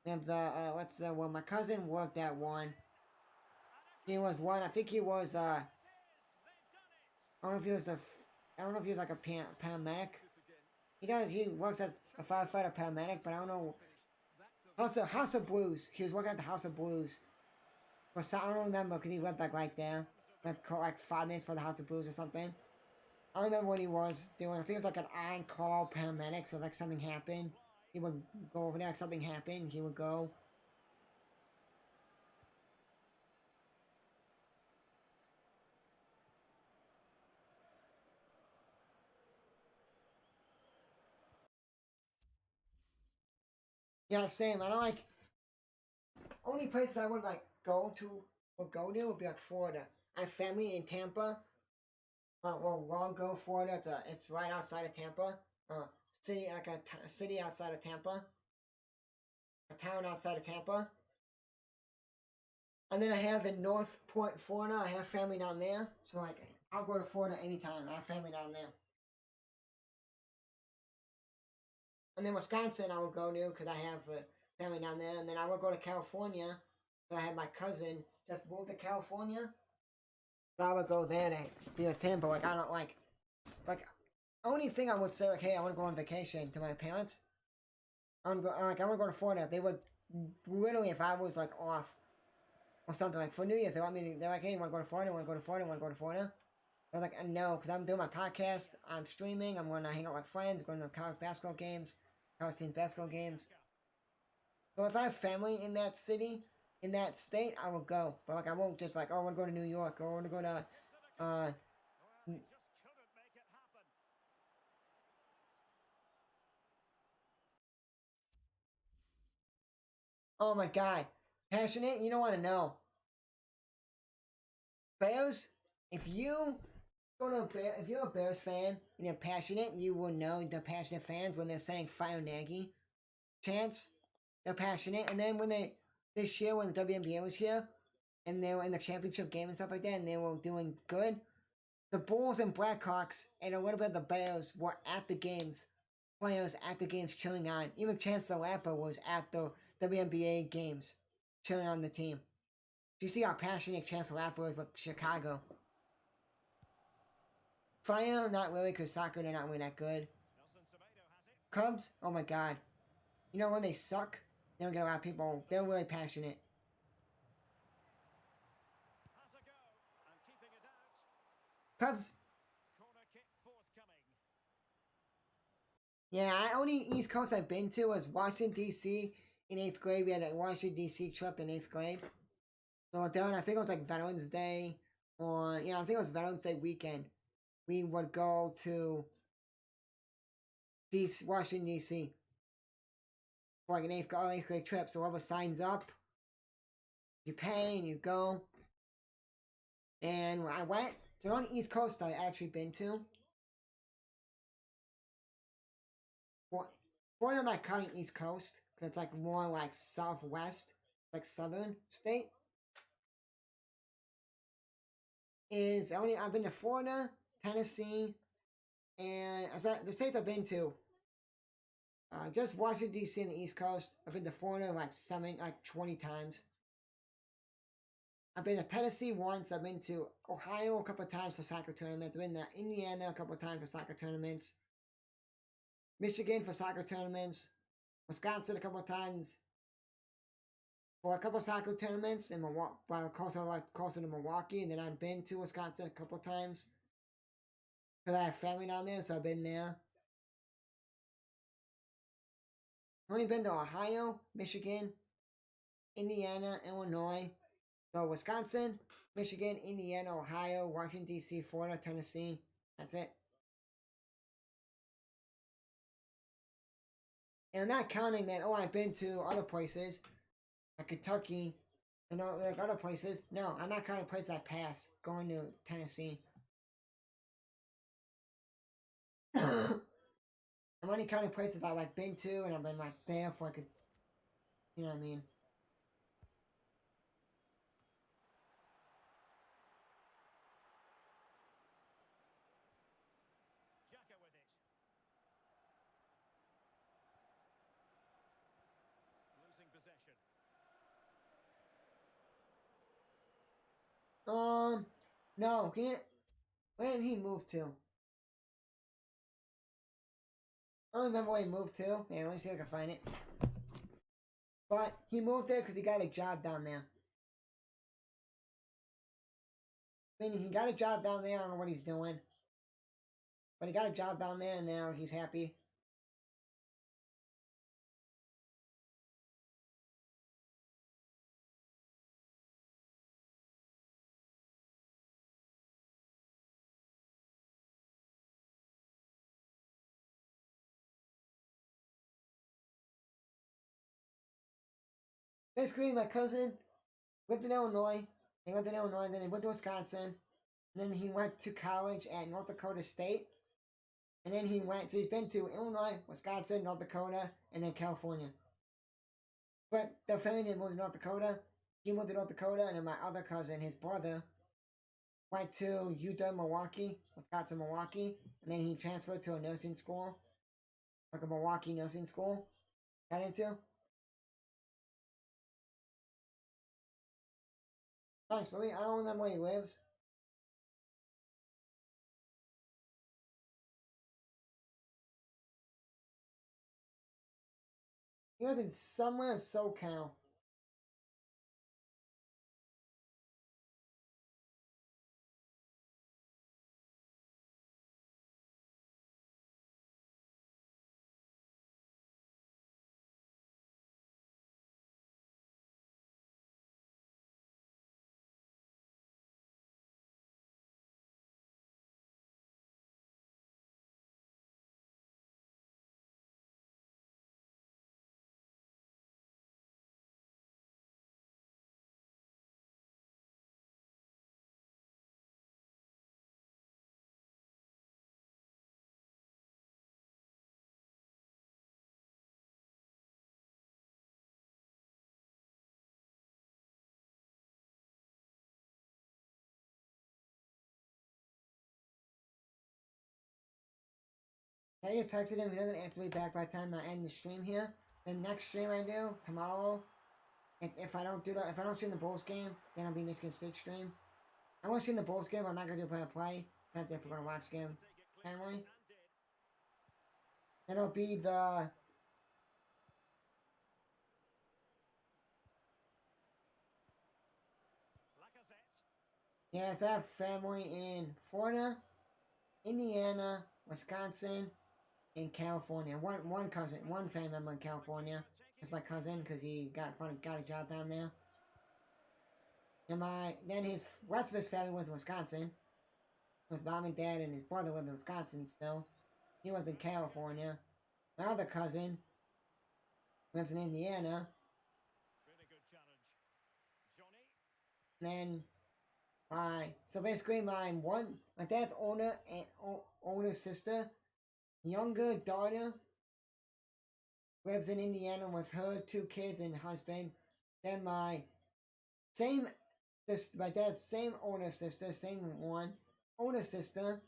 We have the well, my cousin worked at one. He was one. I think he was I don't know if he was like a paramedic. He works as a firefighter paramedic, but I don't know. House of Blues. He was working at the House of Blues. But I don't remember because he lived like right there. Like 5 minutes for the House of Blues or something. I don't remember what he was doing. I think it was like an on-call paramedic, so like something happened, he would go over there. Like something happened, he would go. Yeah, same. I don't like. Only places I would like go to would be like Florida. I have family in Tampa. Well, Longo, Florida. It's right outside of Tampa. City like a city outside of Tampa. A town outside of Tampa. And then I have in North Point, Florida. I have family down there. So like, I'll go to Florida anytime. I have family down there. And then Wisconsin I will go to because I have family down there. And then I will go to California. So I have my cousin just moved to California. So I would go there to be with him. But like, I don't like only thing I would say, like, hey, I want to go on vacation to my parents. I want to go to Florida. They would literally, if I was like off, or something. Like for New Year's, they want me to. They're like, hey, you want to go to Florida? Want to go to Florida? Want to go to Florida? I was like, no, because I'm doing my podcast. I'm streaming. I'm going to hang out with friends. Going to college basketball games, college team basketball games. So if I have family in that city, in that state, I will go. But like, I won't just like, oh, I want to go to New York, or I want to go to, oh my God, passionate. You don't want to know. Bears. If you go to a Bear, if you're a Bears fan and you're passionate, you will know the passionate fans when they're saying "Fire Nagy" chants. They're passionate, and then when they this year when the WNBA was here and they were in the championship game and stuff like that, and they were doing good. The Bulls and Blackhawks and a little bit of the Bears were at the games, players at the games cheering on. Even Chance the Rapper was at the WNBA games cheering on the team. Do you see how passionate Chance the Rapper is with Chicago? Fire, not really, because soccer, they're not really that good. Cubs, oh my God. You know when they suck, they don't get a lot of people. They're really passionate. Cubs. Yeah, only East Coast I've been to was Washington, D.C. in 8th grade. We had a Washington, D.C. trip in 8th grade. So then I think it was like Veterans Day, or, I think it was Veterans Day weekend. We would go to Washington, D.C. for like an 8th grade trip. So whoever signs up, you pay and you go. And when I went, so the only East Coast I actually been to, Florida, I'm not counting East Coast, because it's like more like Southwest, like Southern state. I've been to Florida, Tennessee, and the states I've been to, just Washington D.C. and the East Coast. I've been to Florida like 20 times. I've been to Tennessee once. I've been to Ohio a couple of times for soccer tournaments. I've been to Indiana a couple of times for soccer tournaments. Michigan for soccer tournaments. Wisconsin a couple of times for a couple of soccer tournaments in Milwaukee, closer to Milwaukee. And then I've been to Wisconsin a couple of times because I have family down there, so I've been there. I've only been to Ohio, Michigan, Indiana, Illinois. So Wisconsin, Michigan, Indiana, Ohio, Washington, D.C., Florida, Tennessee. That's it. And I'm not counting that, I've been to other places, like Kentucky, and like other places. No, I'm not counting places I pass going to Tennessee. I'm only counting places I've like been to and I've been like there for like you know what I mean? No, where did he move to? I don't remember where he moved to. Yeah, let me see if I can find it. But he moved there because he got a job down there. I mean, he got a job down there. I don't know what he's doing. But he got a job down there and now he's happy. Basically, my cousin lived in Illinois. He went to Illinois, then he went to Wisconsin. And then he went to college at North Dakota State. And then so he's been to Illinois, Wisconsin, North Dakota, and then California. But the family didn't move to North Dakota. He moved to North Dakota, and then my other cousin, his brother, went to Milwaukee, Wisconsin, Milwaukee, and then he transferred to a nursing school, like a Milwaukee nursing school. Got into. Nice, really. I don't remember where he lives. He lives in somewhere in SoCal. I just texted him. He doesn't answer me back by the time I end the stream here. The next stream I do tomorrow, if I don't do that, if I don't stream the Bulls game, then I'll be missing a state stream. I won't stream the Bulls game. I'm not gonna do play. Depends if we're gonna watch the game family. Then it'll be the yes, I have family in Florida, Indiana, Wisconsin, and California. One cousin, one family member in California. That's my cousin because he got a job down there. And then his rest of his family was in Wisconsin. His mom and dad and his brother live in Wisconsin still. He was in California. My other cousin lives in Indiana. And then so basically my dad's older sister, younger daughter, lives in Indiana with her 2 kids and husband. Then my dad's same older sister, older sister,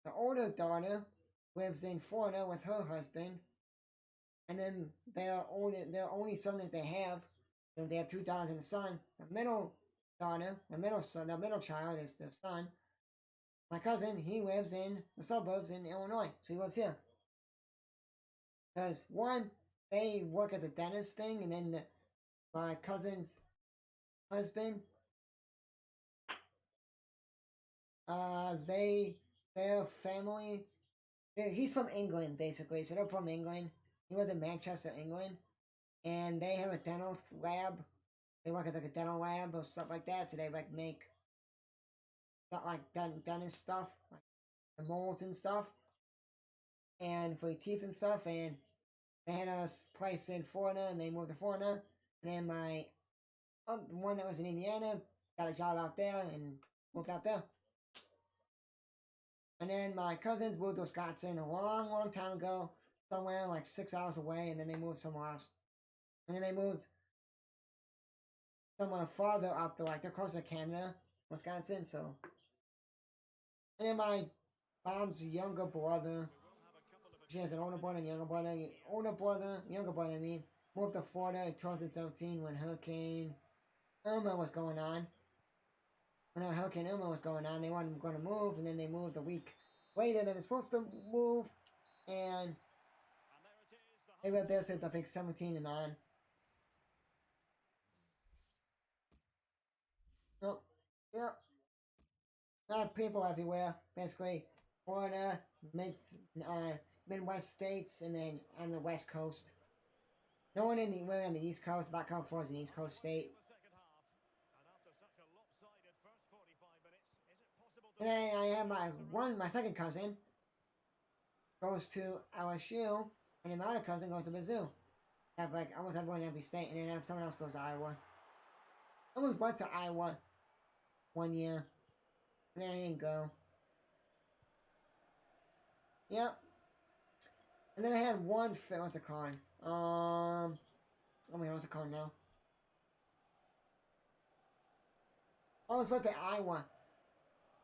the older daughter lives in Florida with her husband. And then their only son that they have 2 daughters and a son. The middle daughter, the middle child is their son. My cousin, he lives in the suburbs in Illinois, so he lives here. Because they work as a dentist thing, and then my cousin's husband, their family, he's from England basically, so they're from England. He lives in Manchester, England, and they have a dental lab. They work as like a dental lab or stuff like that, so they make stuff like dentist stuff, like the molds and stuff, and for your teeth and stuff. And they had a place in Florida, and they moved to Florida. And then my one that was in Indiana got a job out there and moved out there. And then my cousins moved to Wisconsin a long time ago, somewhere like 6 hours away, and then they moved somewhere else. And then they moved somewhere farther up to they're closer to Canada, Wisconsin, so. And then my mom's younger brother, she has an older brother and younger brother, younger brother, moved to Florida in 2017 when Hurricane Irma was going on. When Hurricane Irma was going on, they weren't going to move, and then they moved a week later than they're supposed to move, and they lived there since I think 17 and on. So, yeah. People everywhere, basically. Florida, Midwest states, and then on the West Coast. No one anywhere on the East Coast. Back California is an East Coast state. And then I have my second cousin goes to LSU, and then my other cousin goes to Mizzou. I have almost everyone in every state, and then I have someone else goes to Iowa. I almost went to Iowa one year, and then I didn't go. Yep. And then I had what's it called? Oh my god, what's it called now? I almost went to Iowa.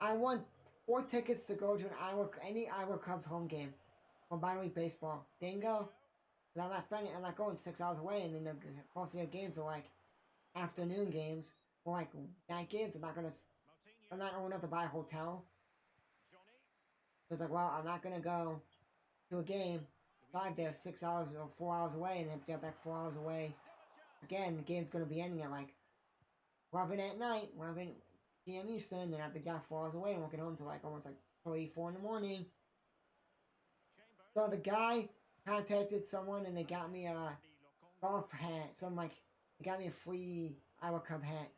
I won 4 tickets to go to any Iowa Cubs home game for minor league baseball. Didn't go. I'm not going 6 hours away, and then most of their games are afternoon games or night games. I'm not old enough to buy a hotel. So it's well, I'm not gonna go to a game, drive there 6 hours or 4 hours away, and have to get back 4 hours away. Again, the game's gonna be ending at 11 at night, 11 p.m. Eastern, and I have to get 4 hours away and won't get home till almost 3, 4 in the morning. So the guy contacted someone, and they got me a golf hat. So they got me a free Iowa Cub hat.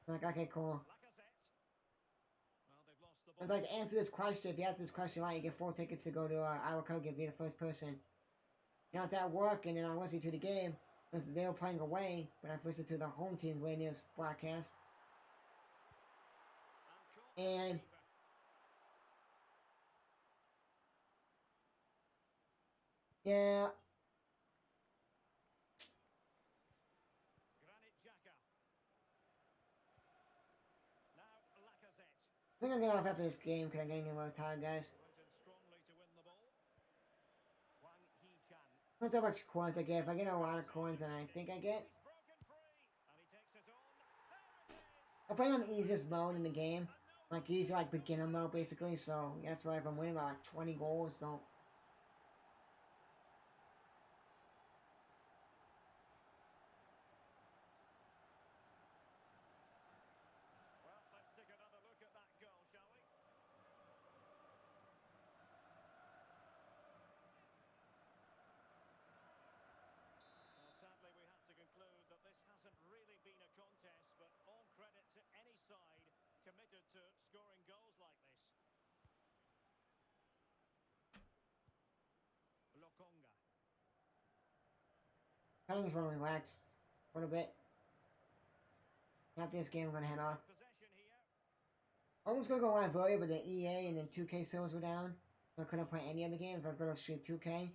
I'm okay, cool. I was answer this question. If you answer this question right, you get 4 tickets to go to Iowa Cub game. Be the first person. I was at work, and then I listened to the game. They were playing away, but I listened to the home team's radio broadcast. And yeah. I think I'm getting off after this game because I'm getting a little tired, guys. Not that much coins I get. If I get a lot of coins than I think I get, I play on the easiest mode in the game. Like easy, like beginner mode basically, so that's why if I'm winning by like 20 goals, don't. I just want to relax a little bit. After this game, I'm gonna head off. I was gonna go live earlier, but the EA and then 2K sales were down, so I couldn't play any of the games. I was gonna stream 2K.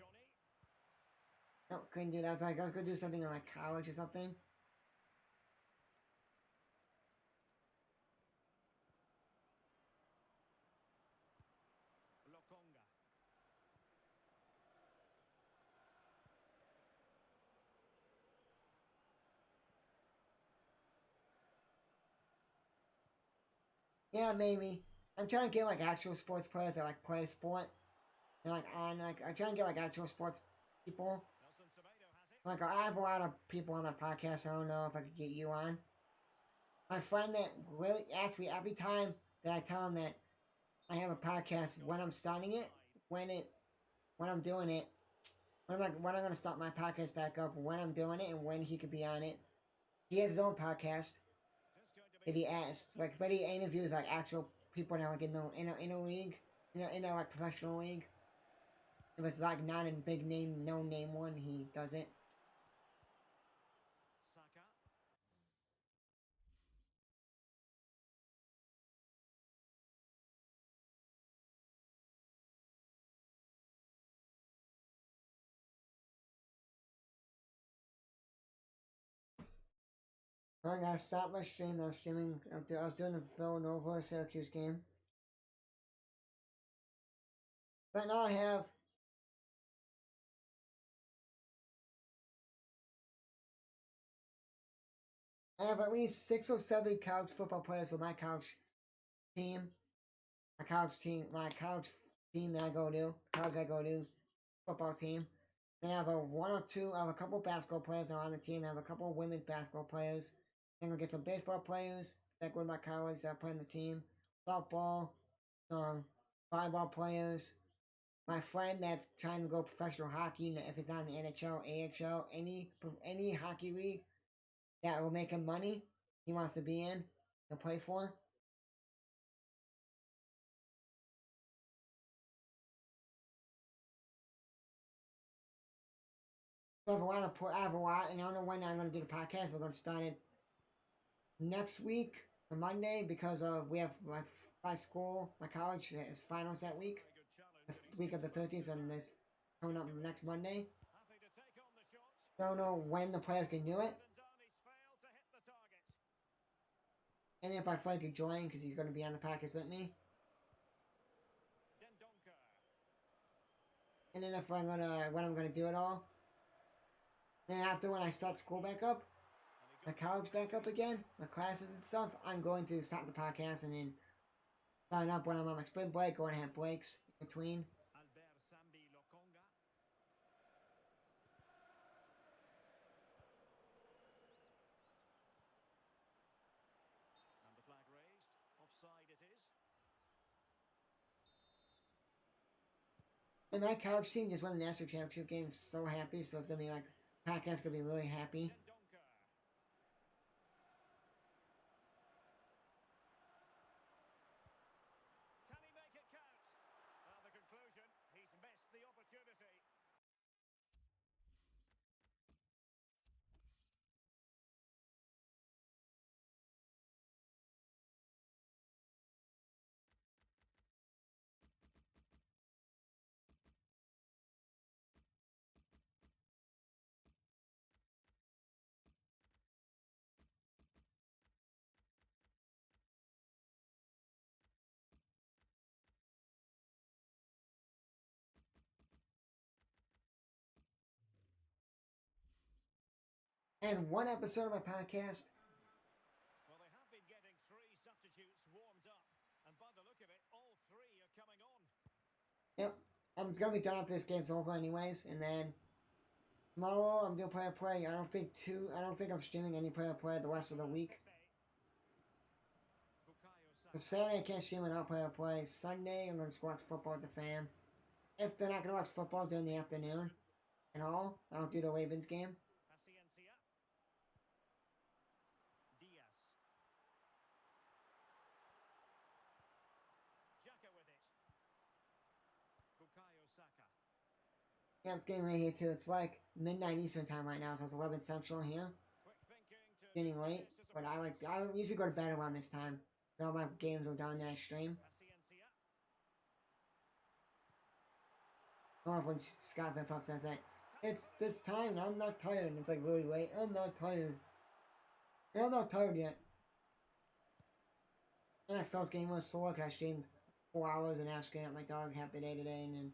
No, couldn't do that. I was gonna do something in like college or something. Yeah, maybe. I'm trying to get like actual sports players that like play sport. And like I'm trying to get like actual sports people. Like I have a lot of people on my podcast. I don't know if I could get you on. My friend that really asks me every time that I tell him that I have a podcast, when I'm starting it, when I'm doing it, when I'm gonna start my podcast back up, when I'm doing it, and when he could be on it. He has his own podcast. If he asks, like, but he interviews like actual people that like in a league, in a like professional league. If it's like not a big name, no name one, he does it. I gotta stop my stream. I was streaming. I was doing the Villanova Syracuse game. Right now I have at least 6 or 7 college football players with my college team. My college team that I go to, college I go to, football team. And I have I have a couple basketball players that are on the team. I have a couple women's basketball players. Then we'll get some baseball players that go to my college that play on the team. Softball, some volleyball players. My friend that's trying to go professional hockey, if it's on the NHL, AHL, any hockey league that will make him money, he wants to be in to play for. So I have a lot, and I don't know when I'm going to do the podcast. We're going to start it next week, on Monday, because we have my school, my college is finals that week, the week of the 30th, and this coming up next Monday. Don't know when the players can do it. And if I Frank could join, because he's going to be on the podcast with me. And then if when I'm gonna do it all. Then after when I start school back up, my college back up again, my classes and stuff, I'm going to start the podcast and then sign up when I'm on my spring break, going to have breaks in between. And my college team just won the national championship game. So happy. So it's gonna be like podcast gonna be really happy. and one episode of my podcast. Well, they have been getting 3 substitutes warmed up, and by the look of it, all 3 are coming on. Yep, I'm gonna be done after this game's over, anyways, and then tomorrow I'm doing play-by-play. I don't think I'm streaming any play-by-play the rest of the week. So Saturday I can't stream without play-by-play. Sunday I'm gonna just watch football with the fam. If they're not gonna watch football during the afternoon and all, I'll do the Ravens game. Yeah, it's getting late here too. It's like midnight Eastern time right now, so it's 11 Central here. Getting late, but I usually go to bed around this time. All my games are done that I stream. I love when Scott Van Pump says that. It's this time and I'm not tired. And it's like really late. I'm not tired. And I'm not tired yet. And that first game was slow because I streamed 4 hours and I streamed at my dog half the day today and then.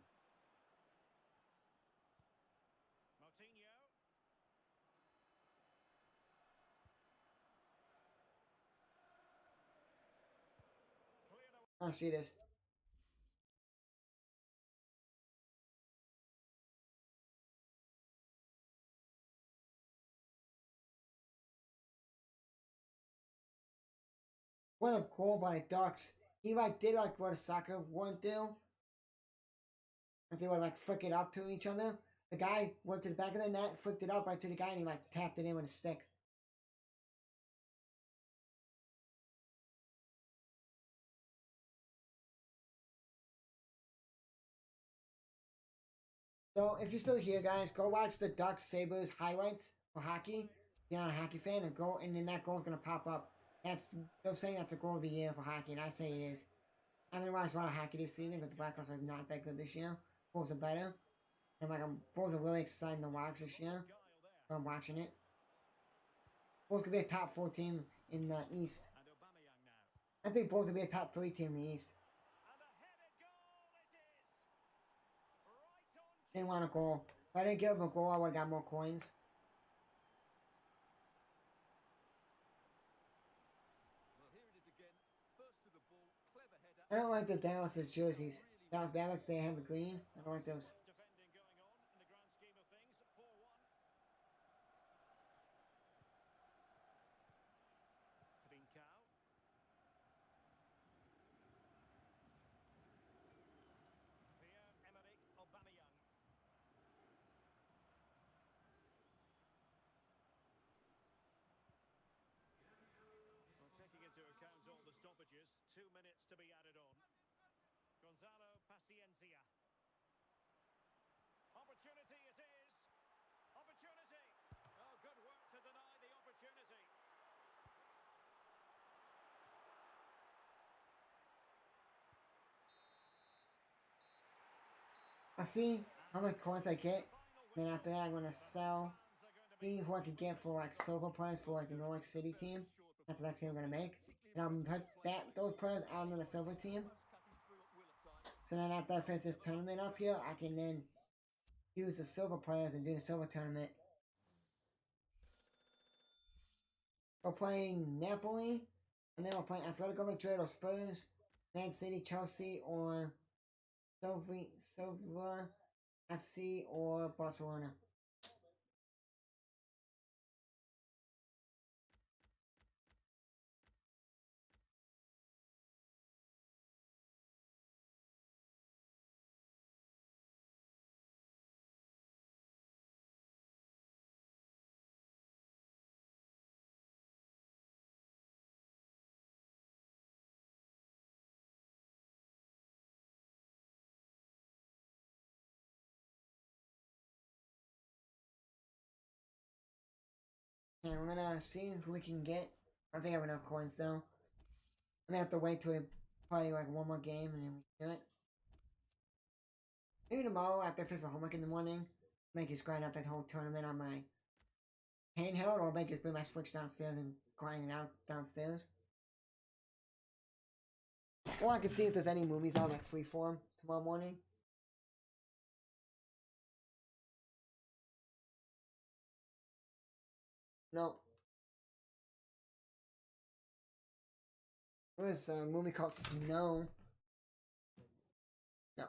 I see this. What a goal by the Ducks. He did what a soccer would do. And they would flick it up to each other. The guy went to the back of the net, flicked it up right to the guy, and he tapped it in with a stick. So if you're still here, guys, go watch the Ducks Sabres highlights for hockey. If you're not a hockey fan, and then that goal's gonna pop up. They're saying that's the goal of the year for hockey, and I say it is. I didn't watch a lot of hockey this season, but the Blackhawks are not that good this year. Bulls are better. And Bulls are really exciting to watch this year. So I'm watching it. Bulls could be a top 4 team in the East. I think Bulls could be a top 3 team in the East. Didn't want a goal. If I didn't give him a goal, I would have got more coins. I don't like the Dallas' jerseys. Dallas Mavericks, they have a green. I don't like those. Taking into account all the stoppages, 2 minutes to be added on. Gonzalo Paciencia. Opportunity it is. Opportunity. Oh, good work to deny the opportunity. I'll see how many coins I get. Then after that, I'm going to sell. See who I can get for silver players for the Norwich City team. That's the next thing I'm going to make. And I'm going to put those players out on the silver team. So then after I finish this tournament up here, I can then use the silver players and do the silver tournament. We're playing Napoli, and then we're playing Atletico Madrid or Spurs, Man City, Chelsea, or Silva FC or Barcelona. And we're gonna see who we can get. I think I have enough coins though. I'm gonna have to wait till we play one more game and then we do it. Maybe tomorrow after I finish my homework in the morning, make just grind out that whole tournament on my handheld, or make just bring my Switch downstairs and grind it out downstairs. Or I can see if there's any movies on Freeform tomorrow morning. No. It was a movie called Snow. No.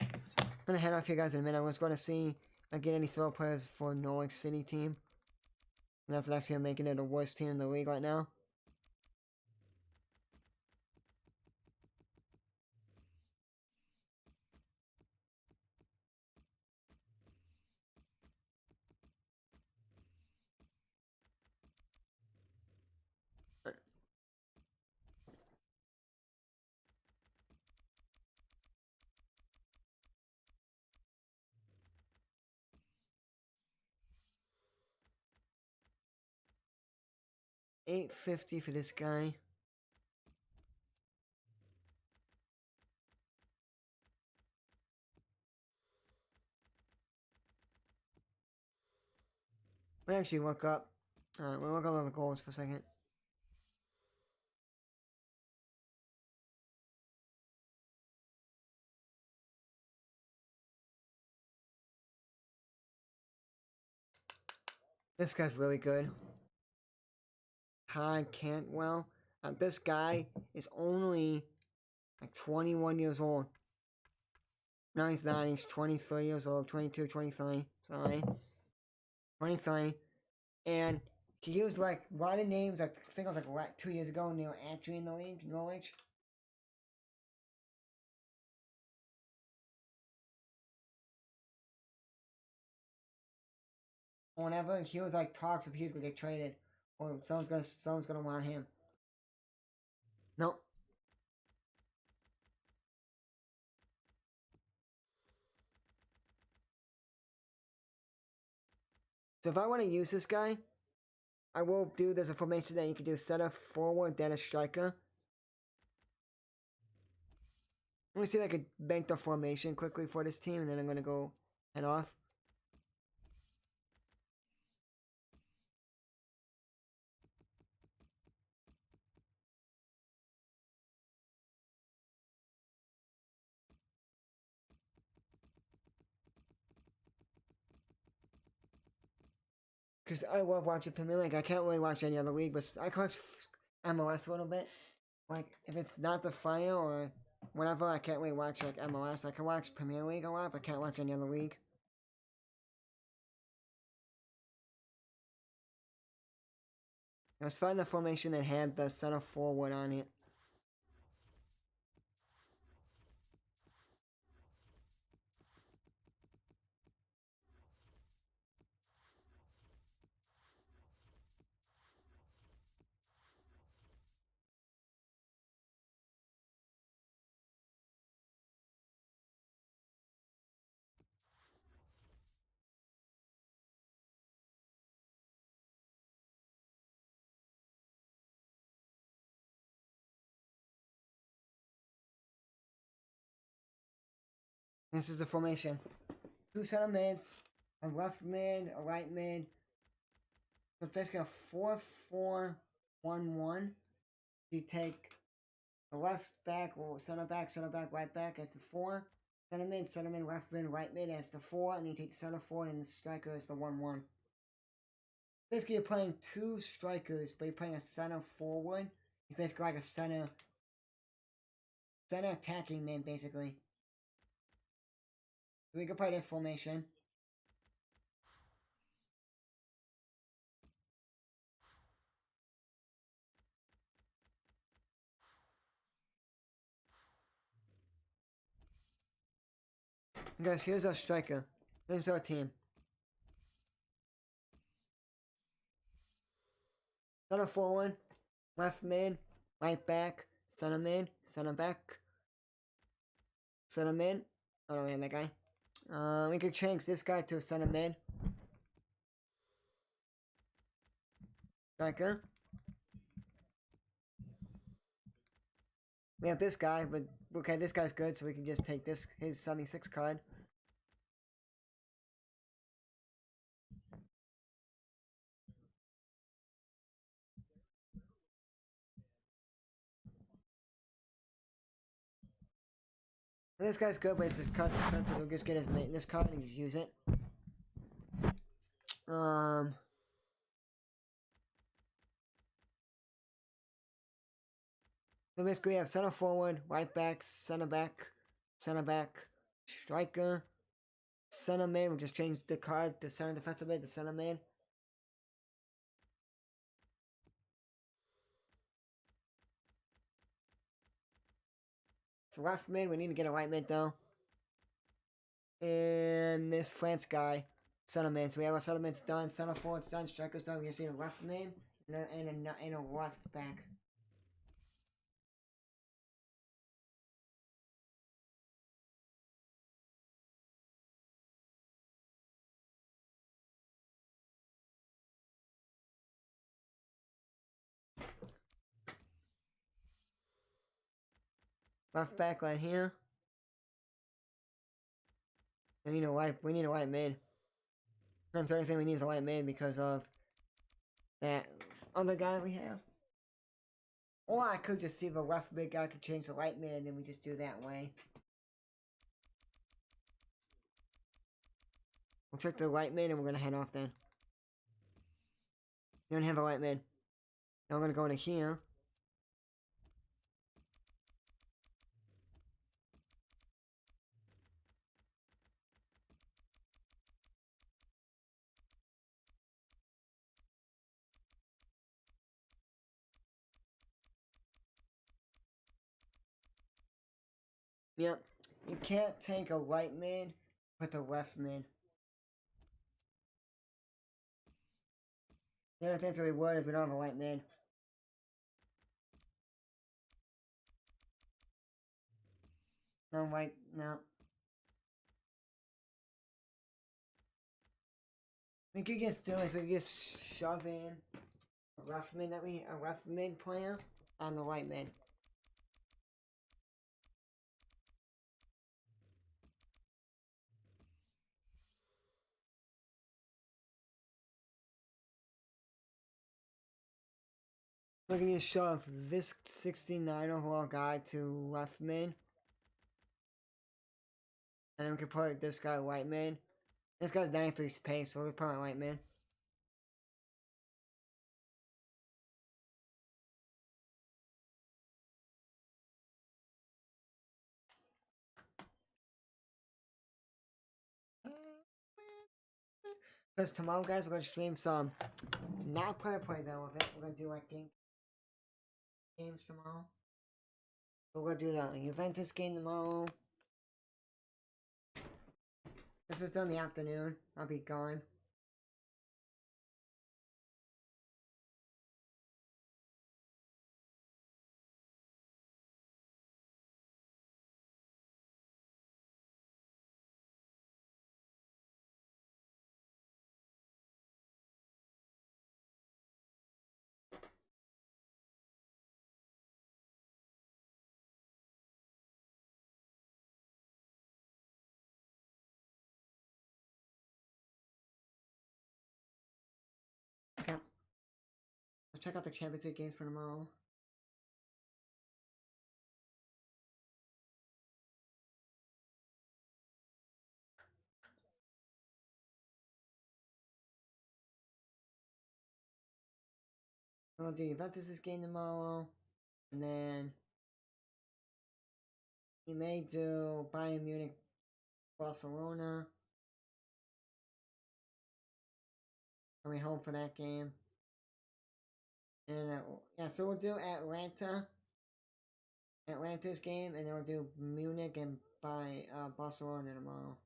I'm gonna head off here, guys, in a minute. I'm just going to see if I get any solo players for Norwich City team. And that's actually making it the worst team in the league right now. $8.50 for this guy. We actually look up. Alright, we'll look up the goals for a second. This guy's really good. Todd Cantwell. This guy is only like 21 years old. No, he's not. He's 23 years old. 22, 23. Sorry. 23. And he used like a lot of names. Like, I think it was like 2 years ago, and they were actually in the league, Norwich. Whenever he was like talks if he's gonna get traded, or someone's gonna want him. Nope. So if I want to use this guy, I will do. There's a formation that you can do: center forward, then a striker. Let me see if I could bank the formation quickly for this team, and then I'm gonna go head off. Because I love watching Premier League. I can't really watch any other league, but I can watch MLS a little bit. Like, if it's not the Fire or whatever, I can't really watch like MLS. I can watch Premier League a lot, but I can't watch any other league. I was finding the formation that had the center forward on it. This is the formation. 2 center mids, a left mid, a right mid. So it's basically a 4-4-1-1. You take the left back, or center back, right back as the 4. Center mid, left mid, right mid as the 4. And you take the center forward and the striker as the 1-1. Basically, you're playing 2 strikers, but you're playing a center forward. He's basically like a center attacking man, basically. We can play this formation. Guys, here's our striker. Here's our team. Center forward, left mid, right back, center mid, center back, center mid. I don't have that guy. We could change this guy to center mid. Striker. We have this guy, but okay, this guy's good, so we can just take his 76 card. This guy's good, but it's just consequences. We'll just get his maintenance card and just use it. So basically, we have center forward, right back, center back, striker, center man. We just changed the card to center defensive mid to center man. So left mid, we need to get a right mid though. And this France guy, center man. So we have our center mid's done, center forward's done, striker's done. We just need a left mid and a left back. Left back right here. We need a white mid. That's the only thing we need is a white mid because of that other guy we have. Or I could just see if a left mid guy could change the right mid and then we just do that way. We'll check the right mid and we're gonna head off then. We don't have a right mid. Now we're gonna go into here. Yep. You can't take a right mid, put the left mid. The only thing that we would is we don't have a right mid. No right, no. We could just do is we could just shove in a left mid player on the right mid. We're gonna just shove this 69 overall guy to left mid. And then we can put this guy right mid. This guy's 93 pace, so we'll put him right mid. Because tomorrow, guys, we're gonna stream some not play though with it. We're gonna do like games tomorrow. So we're gonna do the Juventus game tomorrow. This is done in the afternoon. I'll be gone. Okay. Let's check out the Champions League games for tomorrow. I'm gonna do Juventus game tomorrow. And then he may do Bayern Munich, Barcelona. Coming home for that game. And yeah, so we'll do Atlanta's game, and then we'll do Munich and Barcelona tomorrow.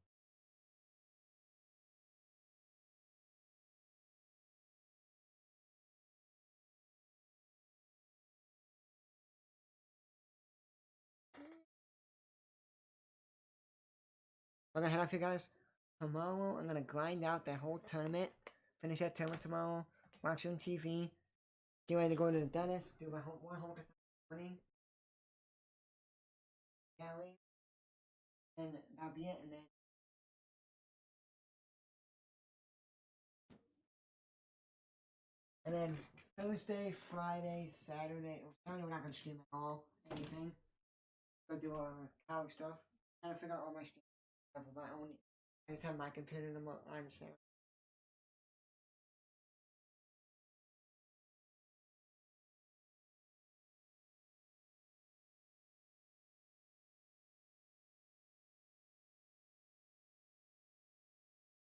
I'm gonna head off, you guys. Tomorrow, I'm gonna grind out that whole tournament. Finish that tournament tomorrow. Watch some TV. Get ready to go to the dentist. Do my 100% money. Galley. And that'll be it. And then Thursday, Friday, Saturday. Saturday we're not gonna stream at all. Anything. Go do our college stuff. trying to figure out all my streams for my own. I just have my computer and I understand.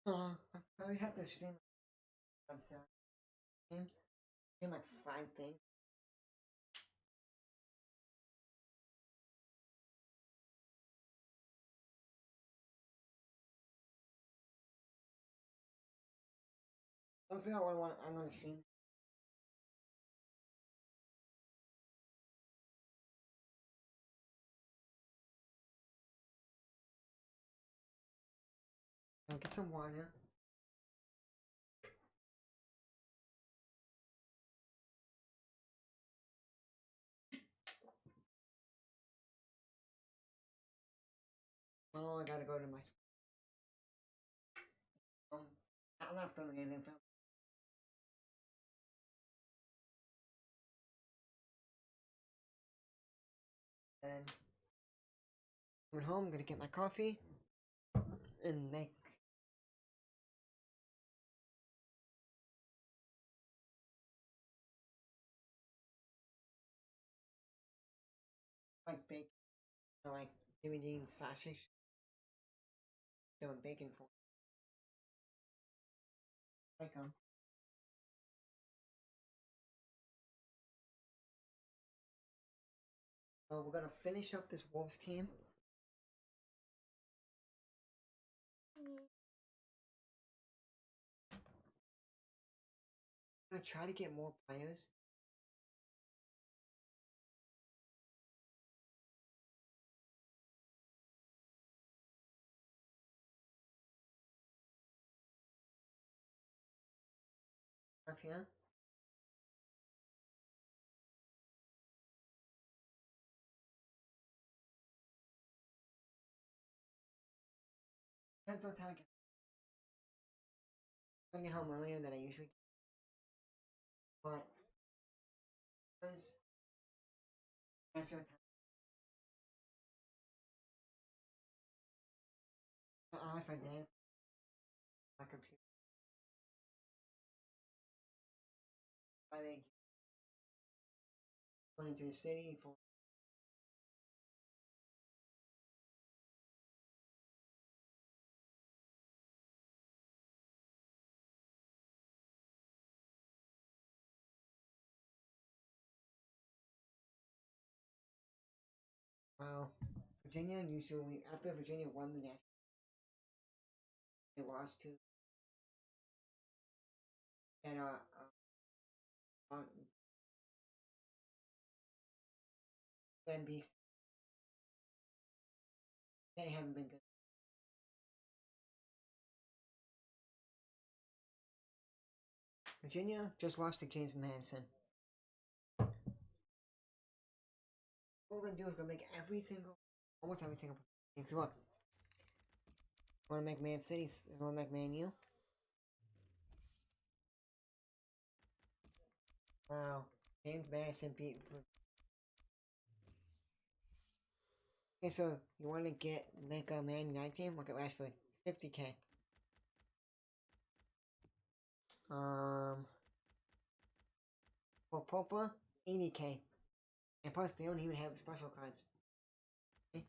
I probably have to stream on Saturday. Stream like 5 things. I'll figure out what I'm gonna stream. I'll get some water. Oh, I gotta go to my. Um, I'm not filming anything. And coming home, I'm gonna get my coffee and make. Like bacon, like DVD and sausage. Doing bacon for. Like So we're gonna finish up this Wolves team. I'm gonna try to get more players. Up here. Depends on time I get home earlier than I usually get. But that's your time. Hours by day. My computer. By they going into the city for. Wow. Virginia usually after Virginia won the national, they lost to and NBC. They haven't been good. Virginia just lost to James Madison. What we're gonna do is we're gonna make almost every single. If you look, wanna make Man City, wanna make Man U. Wow, James Madison beat. Okay, so you want to make a Man United team? Look at Rashford, 50K. For Popa, 80K. And plus, they don't even have special cards. Okay.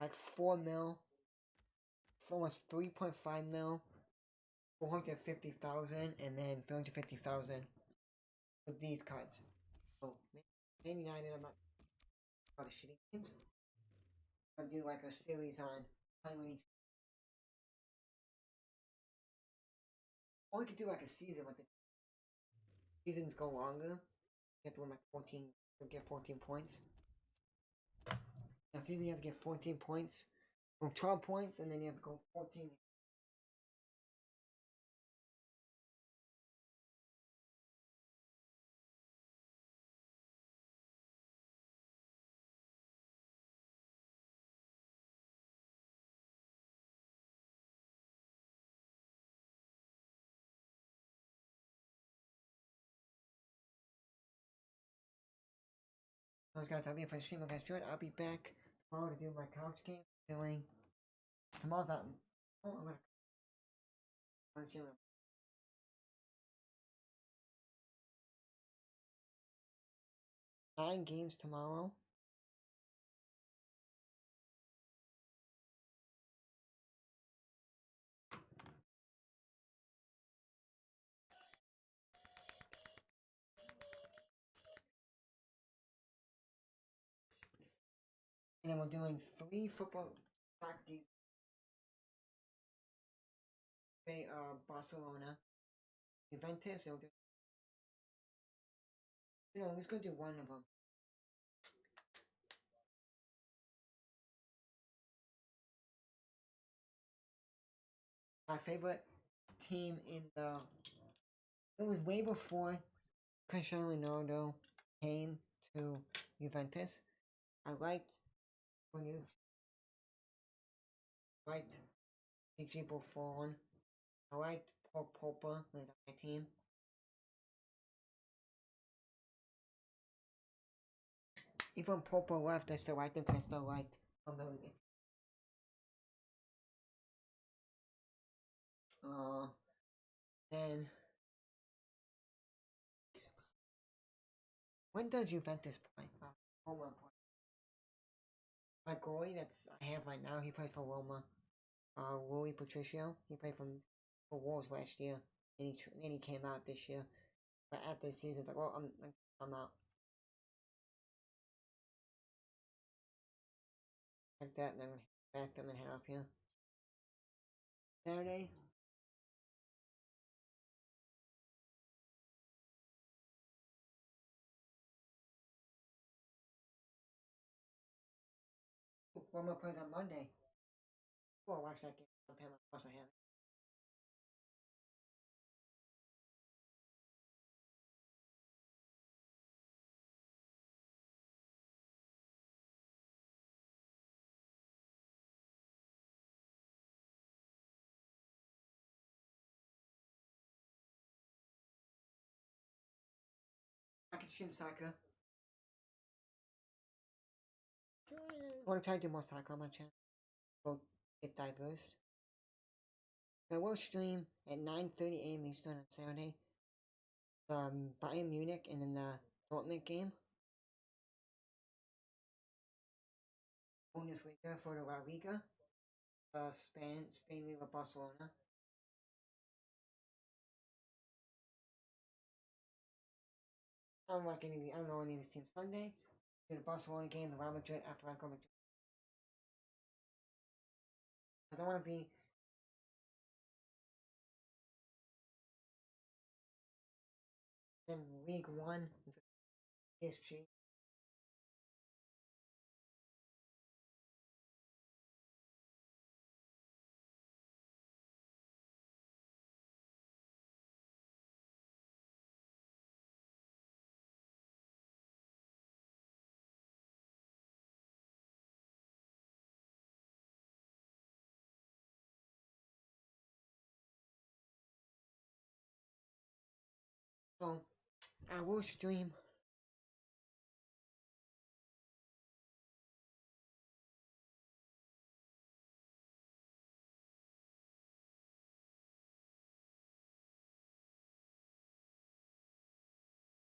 Like 4 mil, almost 3.5 mil, 450,000, and then 350,000 with these cards. So, Man United, I'm not a lot of shitty games. I'm gonna do like a series on playing each. Or we could do like a season with the seasons go longer. You have to win like 14, to get 14 points. Now, season you have to get 14 points, or 12 points, and then you have to go 14. Those guys, I'll be for the stream. Okay, sure. I'll be back tomorrow to do my couch game. Doing tomorrow's not. Oh, I'm gonna. 9 games tomorrow. And then we're doing 3 football soccer games. Barcelona, Juventus, and we'll do. Let's go do one of them. My favorite team in the. It was way before Cristiano Ronaldo came to Juventus. I liked when you liked PG Buffon. I liked Paul Pogba with my team. Even Pogba left, I still liked him because I still liked Ronaldo. Then when does Juventus play? Roma play. My goalie that's I have right now, he plays for Roma. Rui Patricio. He played for Wolves last year, and he came out this year. But after the season, it's like, well, I'm out. Like that, and then back them and head off here. Saturday. Roma plays on Monday. Oh, watch that game. I'll pay my course I have it. I can stream soccer. I want to try to do more soccer on my channel. We'll get diverse. I will stream at 9:30 a.m. Eastern on Saturday. Bayern Munich and then the Dortmund game. Bundesliga for the La Liga. Spain Liga Barcelona. I don't know any of these teams. Sunday, do the Barcelona game, the Real Madrid, Atletico Madrid. I don't want to be. Then League One, PSG. So I will stream.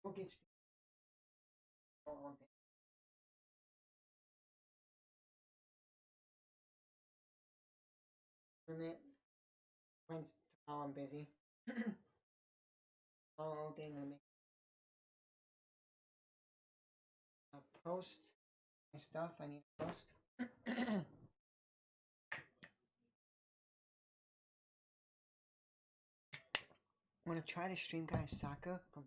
We'll get all day. Wednesday, tomorrow I'm busy. All day I'm gonna make a post my stuff I need to post. I'm gonna try to stream guys soccer from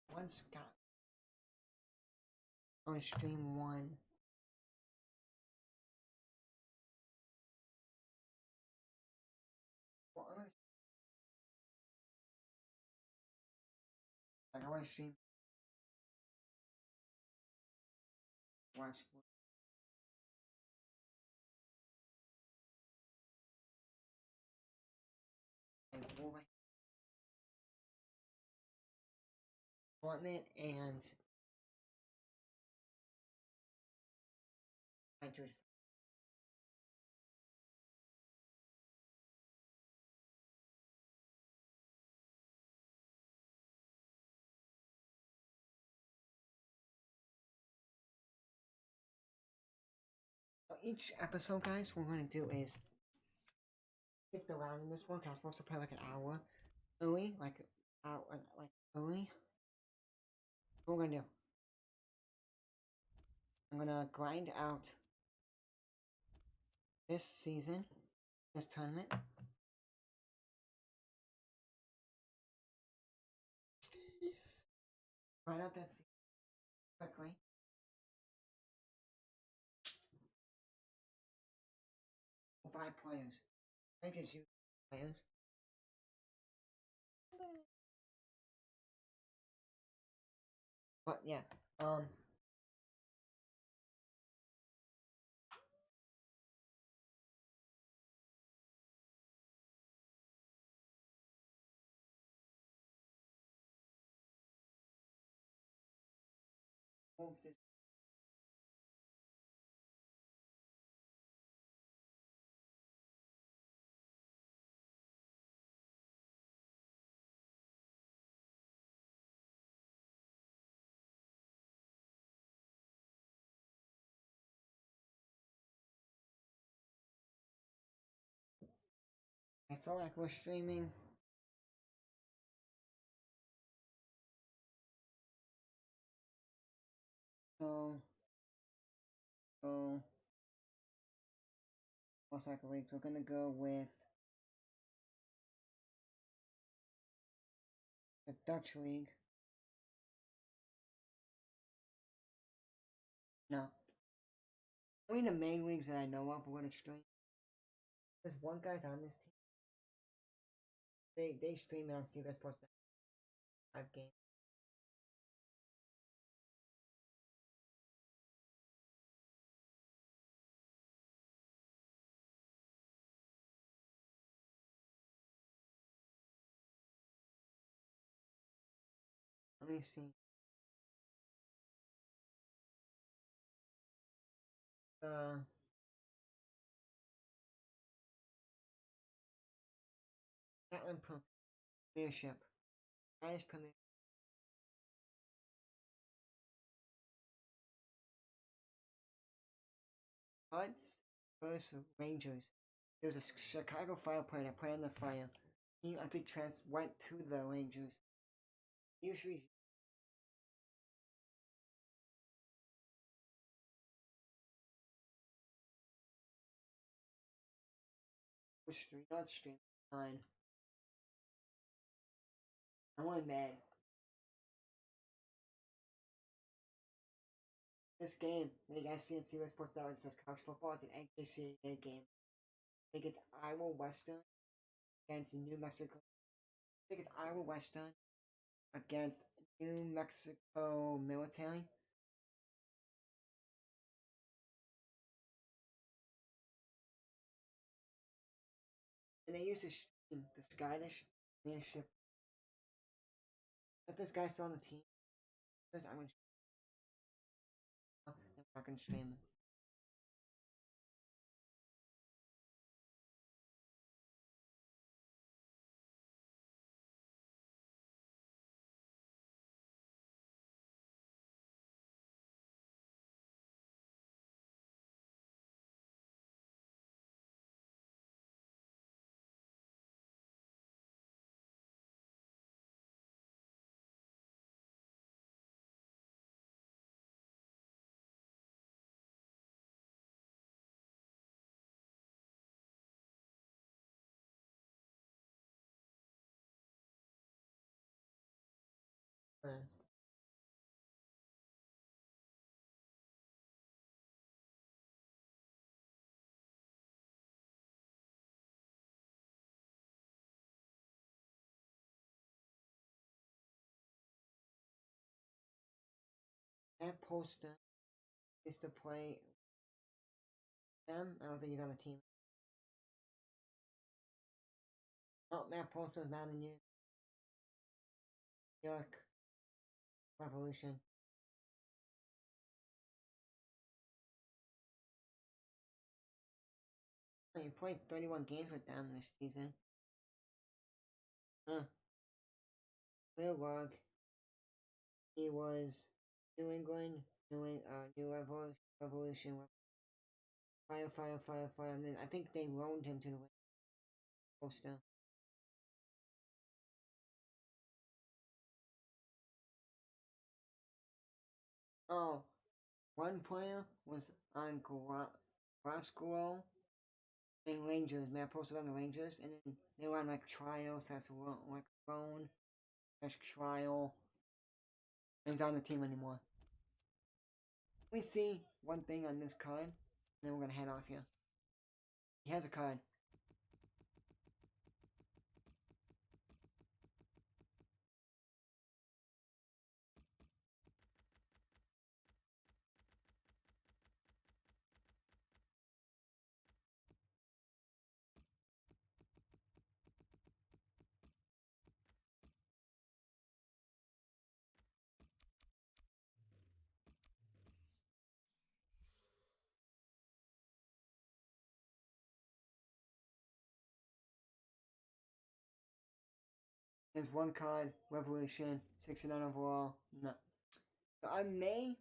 one Scott. I'm gonna stream one. Well, I wanna stream watch appointment and trying to so each episode, guys, what we're gonna do is skip the round in this one. Cause I'm supposed to play like an hour early, like early. What we're gonna do? I'm gonna grind out this season, this tournament. Grind out that season quickly. We'll buy players. I just use players. But yeah, once this I saw like we're streaming. So, so, most likely we're gonna go with the Dutch League. No, only the main leagues that I know of we're gonna stream. There's one guy's on this team. They stream it on CBS Sports 5 games. Let me see. Uh, Scotland Premiership. Highest Premier. Huds versus Rangers. There was a Chicago Fire player that played on the Fire. He, I think, went to the Rangers. Usually, not stream. Fine. I'm only mad. This game, you guys see in CBS Sports Network, it says college football. It's an NCAA game. I think it's Iowa Western against New Mexico. I think it's Iowa Western against New Mexico Military. And they used to stream the Scottish Premiership. If this guy's still on the team, I'm gonna. I'm not gonna stream. That poster is to play them. I don't think he's on the team. Oh, Matt Polster's not in New York Revolution. He played 31 games with them this season. Huh. Real log. He was New England, New Revolution, fire. And then I think they loaned him to the Poster. Oh, one player was on Glasgow and Rangers. Man, I posted on the Rangers, and then they were on like trials. That's like loan, that's trial. And he's on the team anymore. Let me see one thing on this card, and then we're gonna head off here. He has a card. There's one card, Revolution, 69 overall. No. So I may.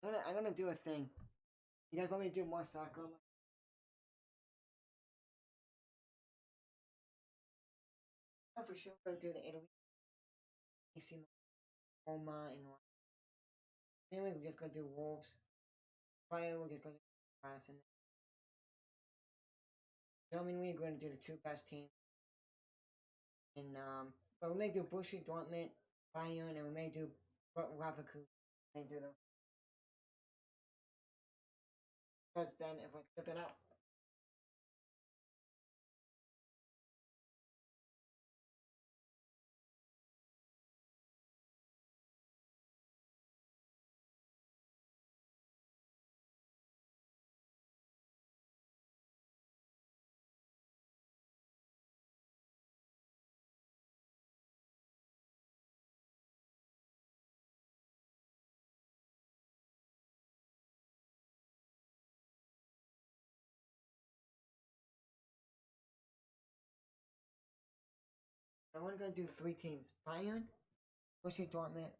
I'm gonna do a thing. You guys want me to do more soccer? Oh, for sure. We're gonna do the Italy, AC Roma, and anyway, we're just gonna do Wolves. Fire, we're just gonna do Pass, and German League, we're gonna do the two best teams. And but we may do Borussia Dortmund, Bayern, and we may do Leverkusen. May do those. Because then if I flip it up, I'm only gonna do three teams: Bayern, Borussia Dortmund.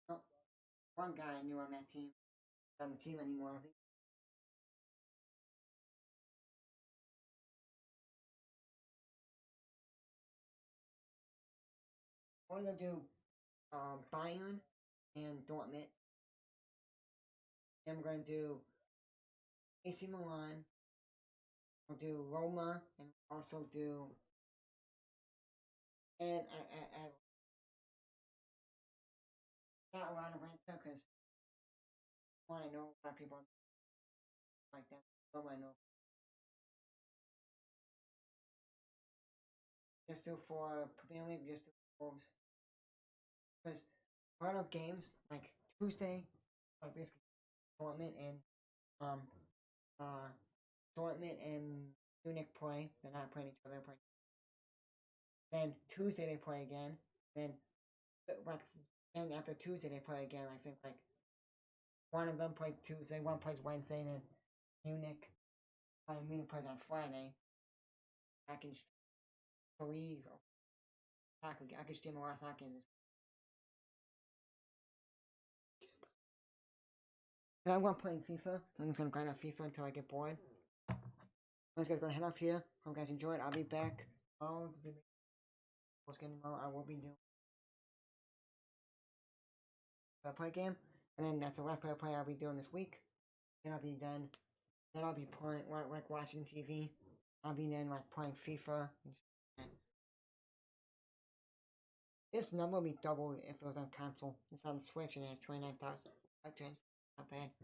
Oh, one guy I knew on that team. Not on the team anymore. I think. I'm gonna do Bayern and Dortmund. Then we're gonna do AC Milan. We'll do Roma and also do and I not a lot of Atlanta because one I know a lot of people like that. Roma I know. Just do for Premier League, just do Wolves because a lot of games like Tuesday, like basically Dortmund and um uh Dortmund and Munich play. They're not playing each other. They're playing. Then Tuesday they play again. Then like and after Tuesday they play again. I think like one of them plays Tuesday, one plays Wednesday, and then Munich. Munich plays on Friday. I can believe soccer. I can stream a lot of soccer this. So I'm gonna play FIFA. So I'm just gonna grind out FIFA until I get bored. I'm just gonna head off here. Hope you guys enjoyed. I'll be back. Oh, what's getting tomorrow? I will be doing a play game, and then that's the last play I'll be doing this week. Then I'll be done. Then I'll be playing like watching TV. I'll be then like playing FIFA. This number will be doubled if it was on console. It's on Switch and it has 29,000. Not bad.